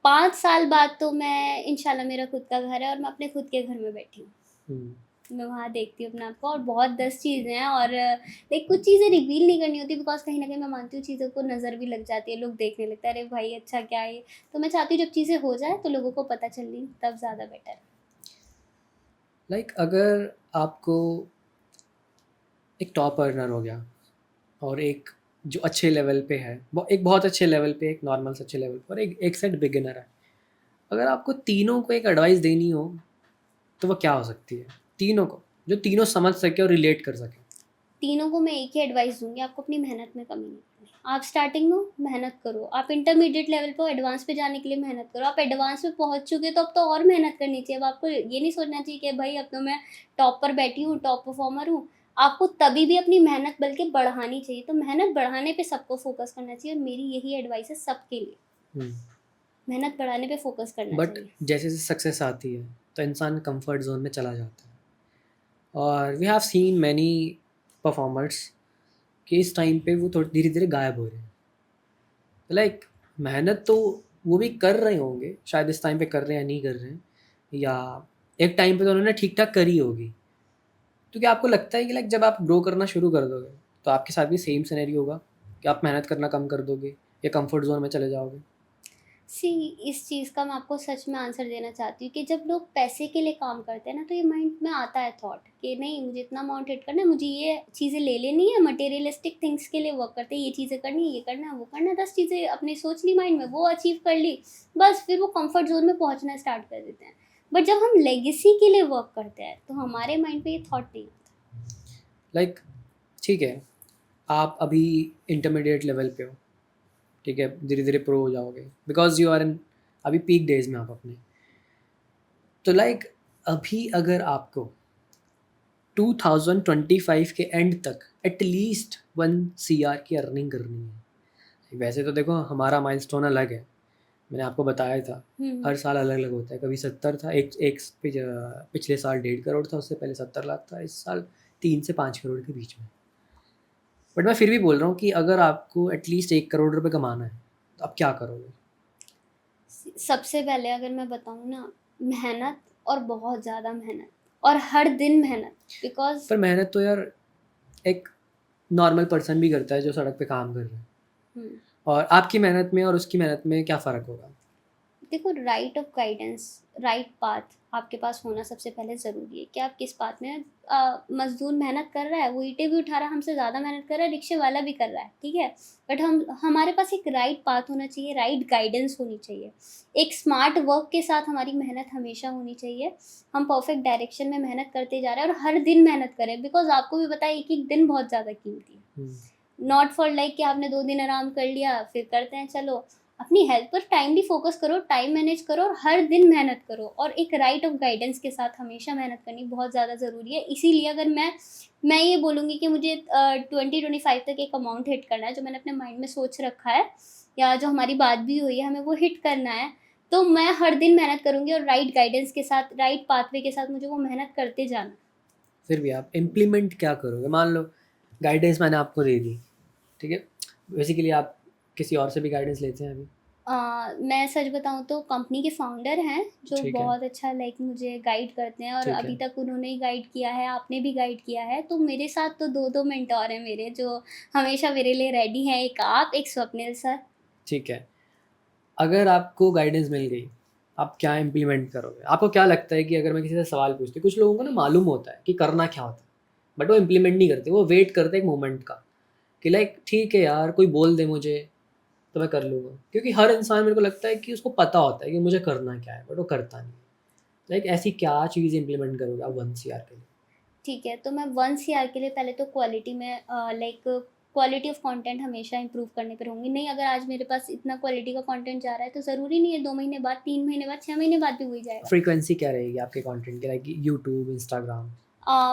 5 साल बाद तो मैं इंशाल्लाह, मेरा खुद का घर है और मैं अपने खुद के घर में बैठी हूँ। हुँ। मैं वहाँ देखती हूँ अपने आप को, और बहुत 10 चीज़ें हैं, और लाइक कुछ चीज़ें रिवील नहीं करनी होती, बिकॉज़ कहीं न कहीं मैं मानती हूँ चीज़ों को नज़र भी लग जाती है, लोग देखने लगते हैं, अरे भाई अच्छा क्या है ये? तो मैं चाहती हूँ जब चीज़ें हो जाएँ तो लोगों को पता चले, तब ज़्यादा बेटर है। लाइक अगर आपको एक टॉप अर्नर हो गया और एक जो अच्छे लेवल पे है, एक बहुत अच्छे लेवल पे, एक नॉर्मल से अच्छे लेवल पे और एक सेट बिगिनर है। अगर आपको तीनों को एक एडवाइस देनी हो, तो वो क्या हो सकती है? तीनों को, जो तीनों समझ सके और रिलेट कर सके। तीनों को मैं एक ही एडवाइस दूँगी, आपको अपनी मेहनत में कमी नहीं करनी। आप स्टार्टिंग में हो, मेहनत करो। आप इंटरमीडिएट लेवल पे हो, एडवांस पे जाने के लिए मेहनत करो। आप एडवांस में पहुँच चुके हो तो अब तो और मेहनत करनी चाहिए। अब आपको ये नहीं सोचना चाहिए कि भाई अब तो मैं टॉप पर बैठी हूँ, टॉप परफॉर्मर हूँ। आपको तभी भी अपनी मेहनत बल्कि बढ़ानी चाहिए। तो मेहनत बढ़ाने पे सबको फ़ोकस करना चाहिए, और मेरी यही एडवाइस है सबके लिए। हुँ। मेहनत बढ़ाने पे फ़ोकस करना बट चाहिए। जैसे-जैसे सक्सेस आती है, तो इंसान कंफर्ट ज़ोन में चला जाता है। और we have seen many performers कि इस टाइम पे वो थोड़ी धीरे-धीरे गायब हो रहे हैं। लाइक मेहनत तो वो भी कर रहे होंगे, शायद इस टाइम पे कर रहे हैं या नहीं कर रहे हैं, या एक टाइम पे तो उन्होंने ठीक-ठाक करी होगी। तो क्या आपको लगता है कि लाइक जब आप ग्रो करना शुरू कर दोगे, तो आपके साथ भी सेम सिनेरियो होगा कि आप मेहनत करना कम कर दोगे या कंफर्ट ज़ोन में चले जाओगे? सी, इस चीज़ का मैं आपको सच में आंसर देना चाहती हूँ कि जब लोग पैसे के लिए काम करते हैं ना, तो ये माइंड में आता है थॉट कि नहीं, मुझे इतना अमाउंट हिट करना है, मुझे ये चीज़ें ले लेनी है, मटेरियलिस्टिक थिंग्स के लिए वर्क करते हैं, ये चीज़ें करनी है, ये करना है, वो करना है, 10 चीज़ें अपनी सोच ली माइंड में, वो अचीव कर ली, बस फिर वो कंफर्ट जोन में पहुँचना स्टार्ट कर देते हैं। बट जब हम लेगेसी के लिए वर्क करते हैं तो हमारे माइंड पे ये थॉट नहीं आता। लाइक ठीक है, आप अभी इंटरमीडिएट लेवल पे हो, ठीक है, धीरे-धीरे प्रो हो जाओगे बिकॉज़ यू आर इन अभी पीक डेज़ में आप अपने। तो लाइक अभी अगर आपको 2025 के एंड तक एटलीस्ट 1 सीआर की अर्निंग करनी है। वैसे तो देखो हमारा माइलस्टोन अलग है, मैंने आपको बताया था, हम्म। हर साल अलग-अलग होता है। कभी 70 था, एक एक पिछले साल 1.5 करोड़ था, उससे पहले 70 लाख था, इस साल 3 से 5 करोड़ के बीच में। बट मैं फिर भी बोल रहा हूँ कि अगर आपको एटलीस्ट 1 करोड़ रुपए कमाना है, तो आप क्या करोगे? सबसे पहले अगर मैं बताऊँ ना, मेहनत, और बहुत ज़्यादा मेहनत, और हर दिन मेहनत, बिकॉज़ पर मेहनत तो यार एक नॉर्मल पर्सन भी करता है जो सड़क पे काम कर रहा है। हुँ। और आपकी मेहनत में और उसकी मेहनत में क्या फ़र्क होगा? देखो, right of guidance, right path आपके पास होना सबसे पहले ज़रूरी है कि आप किस पाथ में मज़दूर मेहनत कर रहा है, वो ईंटें भी उठा रहा है, हमसे ज़्यादा मेहनत कर रहा है, रिक्शे वाला भी कर रहा है, ठीक है? बट हमारे पास एक राइट पाथ होना चाहिए, राइट गाइडेंस होनी चाहिए। एक स्मार्ट वर्क के साथ हमारी मेहनत हमेशा होनी चाहिए। हम परफेक्ट डायरेक्शन में मेहनत करते जा रहे हैं और हर दिन मेहनत करें, बिकॉज़ आपको भी पता है एक-एक दिन बहुत ज़्यादा कीमती है। हुँ। नॉट फॉर लाइक कि आपने 2 दिन आराम कर लिया, फिर करते हैं चलो। अपनी हेल्थ पर टाइमली फ़ोकस करो, टाइम मैनेज करो और हर दिन मेहनत करो, और एक राइट ऑफ गाइडेंस के साथ हमेशा मेहनत करनी बहुत ज़्यादा ज़रूरी है। इसीलिए अगर मैं ये बोलूँगी कि मुझे 2025 तक एक अमाउंट हिट करना है, जो मैंने अपने माइंड में सोच रखा है, या जो हमारी बात भी हुई है, हमें वो हिट करना है, तो मैं हर दिन मेहनत करूँगी, और राइट गाइडेंस के साथ, राइट पाथवे के साथ मुझे वो मेहनत करते जाना है। फिर भी आप इम्प्लीमेंट क्या करोगे? मान लो गाइडेंस मैंने आपको दे दी, ठीक है? बेसिकली आप किसी और से भी गाइडेंस लेते हैं अभी? मैं सच बताऊँ तो कंपनी के फाउंडर हैं, जो ठीक है, बहुत अच्छा लाइक मुझे गाइड करते हैं, और ठीक अभी है, तक उन्होंने ही गाइड किया है, आपने भी गाइड किया है। तो मेरे साथ तो 2-2 मेंटर हैं मेरे, जो हमेशा मेरे लिए रेडी हैं, एक आप, एक स्वप्निल सर। ठीक है। अगर आपको गाइडेंस मिल गई, आप क्या इम्प्लीमेंट करोगे? आपको क्या लगता है कि अगर मैं किसी से सवाल पूछती हूँ, कुछ लोगों को ना मालूम होता है कि करना क्या होता है, बट वो इम्प्लीमेंट नहीं करते, वो वेट करते हैं एक मोमेंट का कि लाइक ठीक है यार, कोई बोल दे मुझे तो मैं कर लूँगा। क्योंकि हर इंसान मेरे को लगता है कि उसको पता होता है कि मुझे करना क्या है, बट वो करता नहीं है। लाइक ऐसी क्या चीज़ इम्प्लीमेंट करोगे आप 1 सीआर के लिए? ठीक है, तो मैं 1 सीआर के लिए पहले तो क्वालिटी में लाइक क्वालिटी ऑफ कंटेंट हमेशा इम्प्रूव करने पे रहूँगी। नहीं, अगर आज मेरे पास इतना क्वालिटी का कंटेंट जा रहा है, तो ज़रूरी नहीं है 2 महीने बाद, 3 महीने बाद, 6 महीने बाद भी वही जाएगा। फ्रीक्वेंसी क्या रहेगी आपके कंटेंट की, लाइक यूट्यूब, इंस्टाग्राम?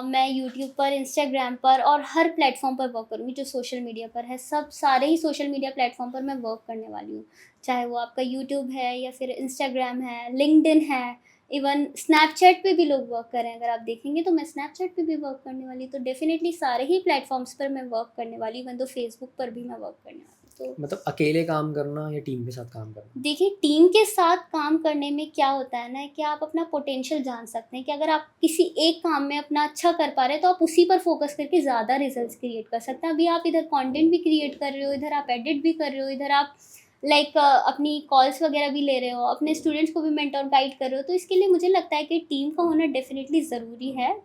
मैं यूट्यूब पर, इंस्टाग्राम पर और हर प्लेटफ़ॉर्म पर वर्क करूँगी जो सोशल मीडिया पर है। सब सारे ही सोशल मीडिया प्लेटफ़ॉर्म पर मैं वर्क करने वाली हूँ। चाहे वो आपका यूट्यूब है, या फिर इंस्टाग्राम है, लिंक्डइन है, इवन स्नैपचैट पे भी लोग वर्क कर रहे हैं। अगर आप देखेंगे तो मैं स्नैपचैट पे भी वर्क करने वाली हूँ। तो डेफ़िनिटली सारे ही प्लेटफ़ॉर्म्स पर मैं वर्क करने वाली हूँ, इवन दो फेसबुक पर भी मैं वर्क करने वाली हूँ। तो मतलब अकेले काम करना या टीम के साथ काम करना? देखिए, टीम के साथ काम करने में क्या होता है ना कि आप अपना पोटेंशियल जान सकते हैं कि अगर आप किसी एक काम में अपना अच्छा कर पा रहे हैं तो आप उसी पर फोकस करके ज़्यादा रिजल्ट्स क्रिएट कर सकते हैं। अभी आप इधर कंटेंट भी क्रिएट कर रहे हो, इधर आप एडिट भी कर रहे हो, इधर आप अपनी कॉल्स वगैरह भी ले रहे हो, अपने स्टूडेंट्स को भी मेंटर गाइड कर रहे हो, तो इसके लिए मुझे लगता है कि टीम का होना डेफिनेटली ज़रूरी है।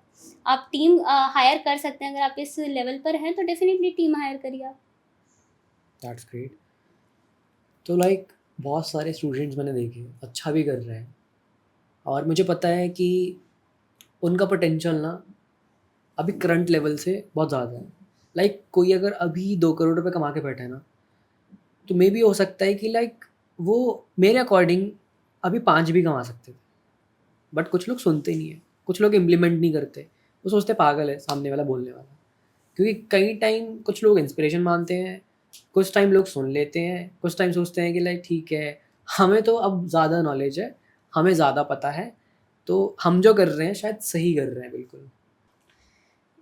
आप टीम हायर कर सकते हैं, अगर आप इस लेवल पर हैं तो डेफिनेटली टीम हायर करिए आप। That's great. तो लाइक बहुत सारे स्टूडेंट्स मैंने देखे अच्छा भी कर रहे हैं और मुझे पता है कि उनका पोटेंशियल ना अभी करंट लेवल से बहुत ज़्यादा है। लाइक कोई अगर अभी 2 करोड़ रुपए कमा के बैठा है ना, तो मे बी हो सकता है कि लाइक वो मेरे अकॉर्डिंग अभी 5 भी कमा सकते थे। बट कुछ लोग सुनते नहीं है, कुछ लोग इम्प्लीमेंट नहीं करते। वो सोचते पागल है सामने वाला बोलने वाला। क्योंकि कई टाइम कुछ लोग इंस्पिरेशन मानते हैं, कुछ टाइम लोग सुन लेते हैं, कुछ टाइम सोचते हैं कि लाइक ठीक है, हमें तो अब ज़्यादा नॉलेज है, हमें ज़्यादा पता है, तो हम जो कर रहे हैं शायद सही कर रहे हैं बिल्कुल।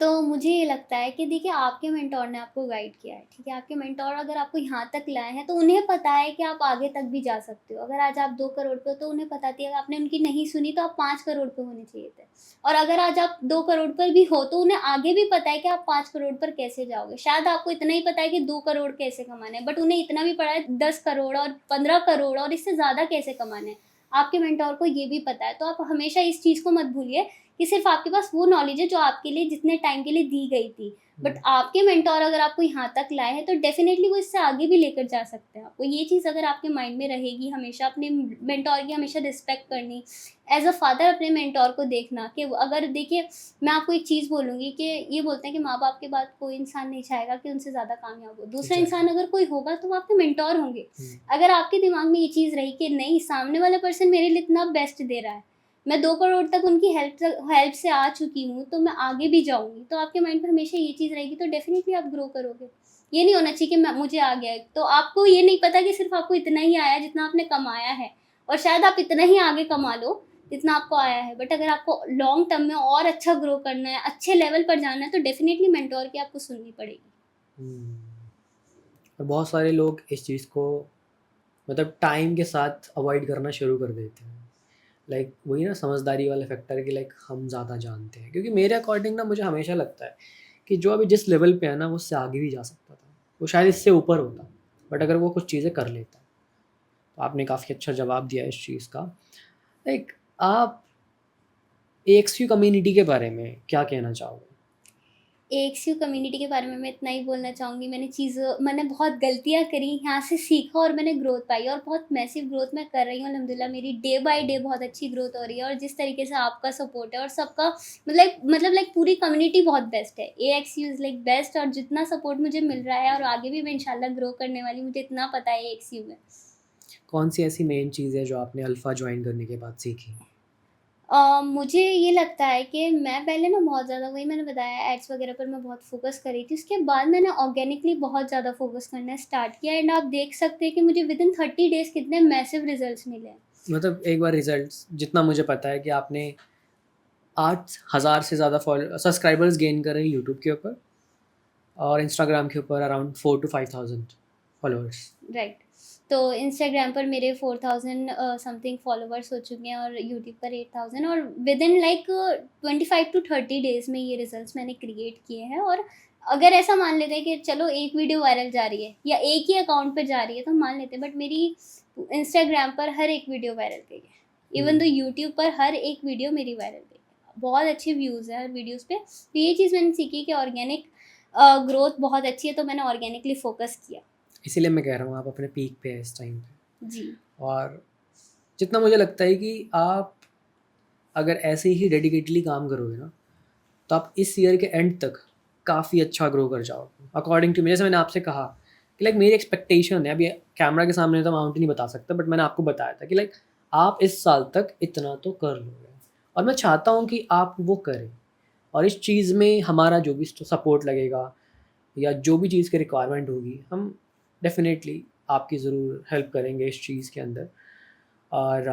तो मुझे ये लगता है कि देखिए, आपके मेंटोर ने आपको गाइड किया है, ठीक है? आपके मेंटोर अगर आपको यहाँ तक लाए हैं तो उन्हें पता है कि आप आगे तक भी जा सकते हो। अगर आज आप 2 करोड़ पे हो तो उन्हें पता थी, अगर आपने उनकी नहीं सुनी तो आप 5 करोड़ पे होने चाहिए थे। और अगर आज आप 2 करोड़ पर भी हो तो उन्हें आगे भी पता है कि आप 5 करोड़ पर कैसे जाओगे। शायद आपको इतना ही पता है कि 2 करोड़ कैसे कमाने हैं, बट उन्हें इतना भी पता है 10 करोड़ और 15 करोड़ और इससे ज़्यादा कैसे कमाने हैं। आपके मेंटोर को ये भी पता है, तो आप हमेशा इस चीज़ को मत भूलिए कि सिर्फ आपके पास वो नॉलेज है जो आपके लिए जितने टाइम के लिए दी गई थी। बट आपके मेंटोर अगर आपको यहाँ तक लाए हैं तो डेफिनेटली वो इससे आगे भी लेकर जा सकते हैं आपको। ये चीज़ अगर आपके माइंड में रहेगी, हमेशा अपने मेंटोर की हमेशा रिस्पेक्ट करनी, एज अ फादर अपने मेंटोर को देखना कि अगर देखिए, मैं आपको एक चीज़ बोलूँगी कि ये बोलते हैं कि माँ बाप के बाद कोई इंसान नहीं चाहेगा कि उनसे ज़्यादा कामयाब हो। दूसरा इंसान अगर कोई होगा तो वो आपके मेंटोर होंगे। अगर आपके दिमाग में ये चीज़ रही कि नहीं, सामने वाला पर्सन मेरे लिए इतना बेस्ट दे रहा है, मैं 2 करोड़ तक उनकी हेल्प से आ चुकी हूँ, तो मैं आगे भी जाऊँगी। तो आपके माइंड में हमेशा ये चीज़ रहेगी तो डेफ़िनिटली आप ग्रो करोगे। ये नहीं होना चाहिए कि मैं मुझे आ गया है, तो आपको ये नहीं पता कि सिर्फ़ आपको इतना ही आया है जितना आपने कमाया है, और शायद आप इतना ही आगे कमा लो जितना आपको आया है। बट अगर आपको लॉन्ग टर्म में और अच्छा ग्रो करना है, अच्छे लेवल पर जाना है, तो डेफ़िनिटली मेंटोर की आपको सुननी पड़ेगी। और बहुत सारे लोग इस चीज़ को मतलब टाइम के साथ अवॉइड करना शुरू कर देते हैं। लाइक वही ना समझदारी वाला फैक्टर कि लाइक हम ज़्यादा जानते हैं। क्योंकि मेरे अकॉर्डिंग ना मुझे हमेशा लगता है कि जो अभी जिस लेवल पे है ना वो उससे आगे भी जा सकता था, वो शायद इससे ऊपर होता, बट अगर वो कुछ चीज़ें कर लेता। तो आपने काफ़ी अच्छा जवाब दिया इस चीज़ का। लाइक आप एक्सयू कम्युनिटी के बारे में क्या कहना चाहोगे? एएक्सयू कम्युनिटी के बारे में मैं इतना ही बोलना चाहूँगी, मैंने बहुत गलतियाँ करी, यहाँ से सीखा और मैंने ग्रोथ पाई, और बहुत मैसिव ग्रोथ मैं कर रही हूँ अल्हम्दुलिल्लाह। मेरी डे बाय डे बहुत अच्छी ग्रोथ हो रही है, और जिस तरीके से आपका सपोर्ट है और सबका लाइक पूरी कम्युनिटी बहुत बेस्ट है। एएक्सयू इज़ लाइक बेस्ट, और जितना सपोर्ट मुझे मिल रहा है और आगे भी मैं इंशाल्लाह ग्रो करने वाली हूँ, मुझे इतना पता है एएक्सयू में। कौन सी ऐसी मेन चीज़ है जो आपने अल्फ़ा ज्वाइन करने के बाद सीखी? मुझे ये लगता है कि मैं पहले ना बहुत ज़्यादा, वही मैंने बताया, एड्स वगैरह पर मैं बहुत फ़ोकस कर रही थी। उसके बाद मैंने ऑर्गेनिकली बहुत ज़्यादा फ़ोकस करना स्टार्ट किया, एंड आप देख सकते हैं कि मुझे विदिन 30 डेज़ कितने मैसिव रिजल्ट्स मिले हैं। मतलब एक बार रिजल्ट्स जितना मुझे पता है कि आपने 8,000 से ज़्यादा सब्सक्राइबर्स गेन करे यूट्यूब के ऊपर और इंस्टाग्राम के ऊपर अराउंड 4 टू 5,000 फॉलोअर्स। राइट। तो इंस्टाग्राम पर मेरे 4000 समथिंग फॉलोवर्स हो चुके हैं, और यूट्यूब पर 8000, और विदिन लाइक 25 टू 30 डेज़ में ये रिजल्ट्स मैंने क्रिएट किए हैं। और अगर ऐसा मान लेते हैं कि चलो एक वीडियो वायरल जा रही है या एक ही अकाउंट पे जा रही है तो हम मान लेते हैं, बट मेरी इंस्टाग्राम पर हर एक वीडियो वायरल गई है, इवन तो यूट्यूब पर हर एक वीडियो मेरी वायरल गई है, बहुत अच्छे व्यूज़ हैं हर वीडियोज़ पे। तो ये चीज़ मैंने सीखी कि ऑर्गेनिक ग्रोथ बहुत अच्छी है, तो मैंने ऑर्गेनिकली फोकस किया। इसीलिए मैं कह रहा हूँ आप अपने पीक पे हैं इस टाइम पे। जी। और जितना मुझे लगता है कि आप अगर ऐसे ही डेडिकेटली काम करोगे ना, तो आप इस ईयर के एंड तक काफ़ी अच्छा ग्रो कर जाओगे अकॉर्डिंग टू मी। जैसे मैंने आपसे कहा कि लाइक मेरी एक्सपेक्टेशन है, अभी कैमरा के सामने तो अमाउंट ही नहीं बता सकता, बट मैंने आपको बताया था कि लाइक आप इस साल तक इतना तो कर लोगे, और मैं चाहता हूँ कि आप वो करें। और इस चीज़ में हमारा जो भी सपोर्ट लगेगा या जो भी चीज़ की रिक्वायरमेंट होगी, हम डेफिनेटली आपकी ज़रूर हेल्प करेंगे इस चीज़ के अंदर। और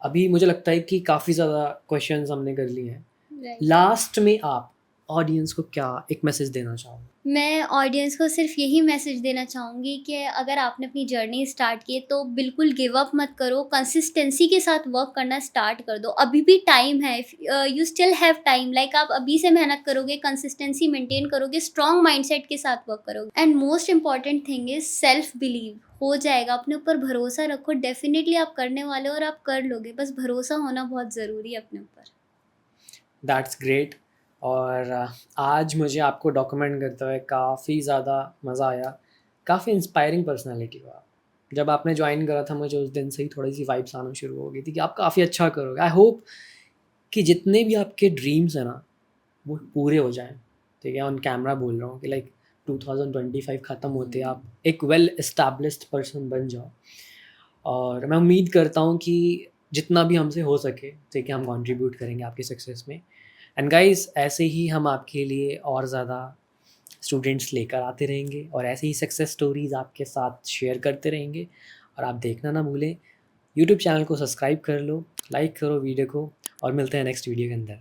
अभी मुझे लगता है कि काफ़ी ज़्यादा क्वेश्चंस हमने कर लिए हैं। राइट। लास्ट में आप ऑडियंस को क्या एक मैसेज देना चाहोगे? मैं ऑडियंस को सिर्फ यही मैसेज देना चाहूँगी कि अगर आपने अपनी जर्नी स्टार्ट की है तो बिल्कुल गिव अप मत करो, कंसिस्टेंसी के साथ वर्क करना स्टार्ट कर दो। अभी भी टाइम है, you still have time, like आप अभी से मेहनत करोगे, कंसिस्टेंसी मेंटेन करोगे, स्ट्रॉन्ग माइंडसेट के साथ वर्क करोगे। And most important thing is self believe, हो जाएगा, अपने ऊपर भरोसा रखो, डेफ़िनिटली आप करने वाले हो और आप कर लोगे, बस भरोसा होना बहुत ज़रूरी है अपने ऊपर। That's great. और आज मुझे आपको डॉक्यूमेंट करते हुए काफ़ी ज़्यादा मज़ा आया। काफ़ी इंस्पायरिंग पर्सनैलिटी हो आप। जब आपने ज्वाइन करा था मुझे उस दिन से ही थोड़ी-सी वाइब्स आना शुरू हो गई थी कि आप काफ़ी अच्छा करोगे। आई होप कि जितने भी आपके ड्रीम्स हैं ना, वो पूरे हो जाएँ। ठीक है? ऑन कैमरा बोल रहा हूँ कि लाइक 2025 ख़त्म होते आप एक वेल एस्टैब्लिश्ड पर्सन बन जाओ। और मैं उम्मीद करता हूँ कि जितना भी हमसे हो सके, ठीक है, हम कंट्रीब्यूट करेंगे आपकी सक्सेस में। एंड गाइस, ऐसे ही हम आपके लिए और ज़्यादा स्टूडेंट्स लेकर आते रहेंगे और ऐसे ही सक्सेस स्टोरीज़ आपके साथ शेयर करते रहेंगे। और आप देखना ना भूलें, यूट्यूब चैनल को सब्सक्राइब कर लो, लाइक करो वीडियो को, और मिलते हैं नेक्स्ट वीडियो के अंदर।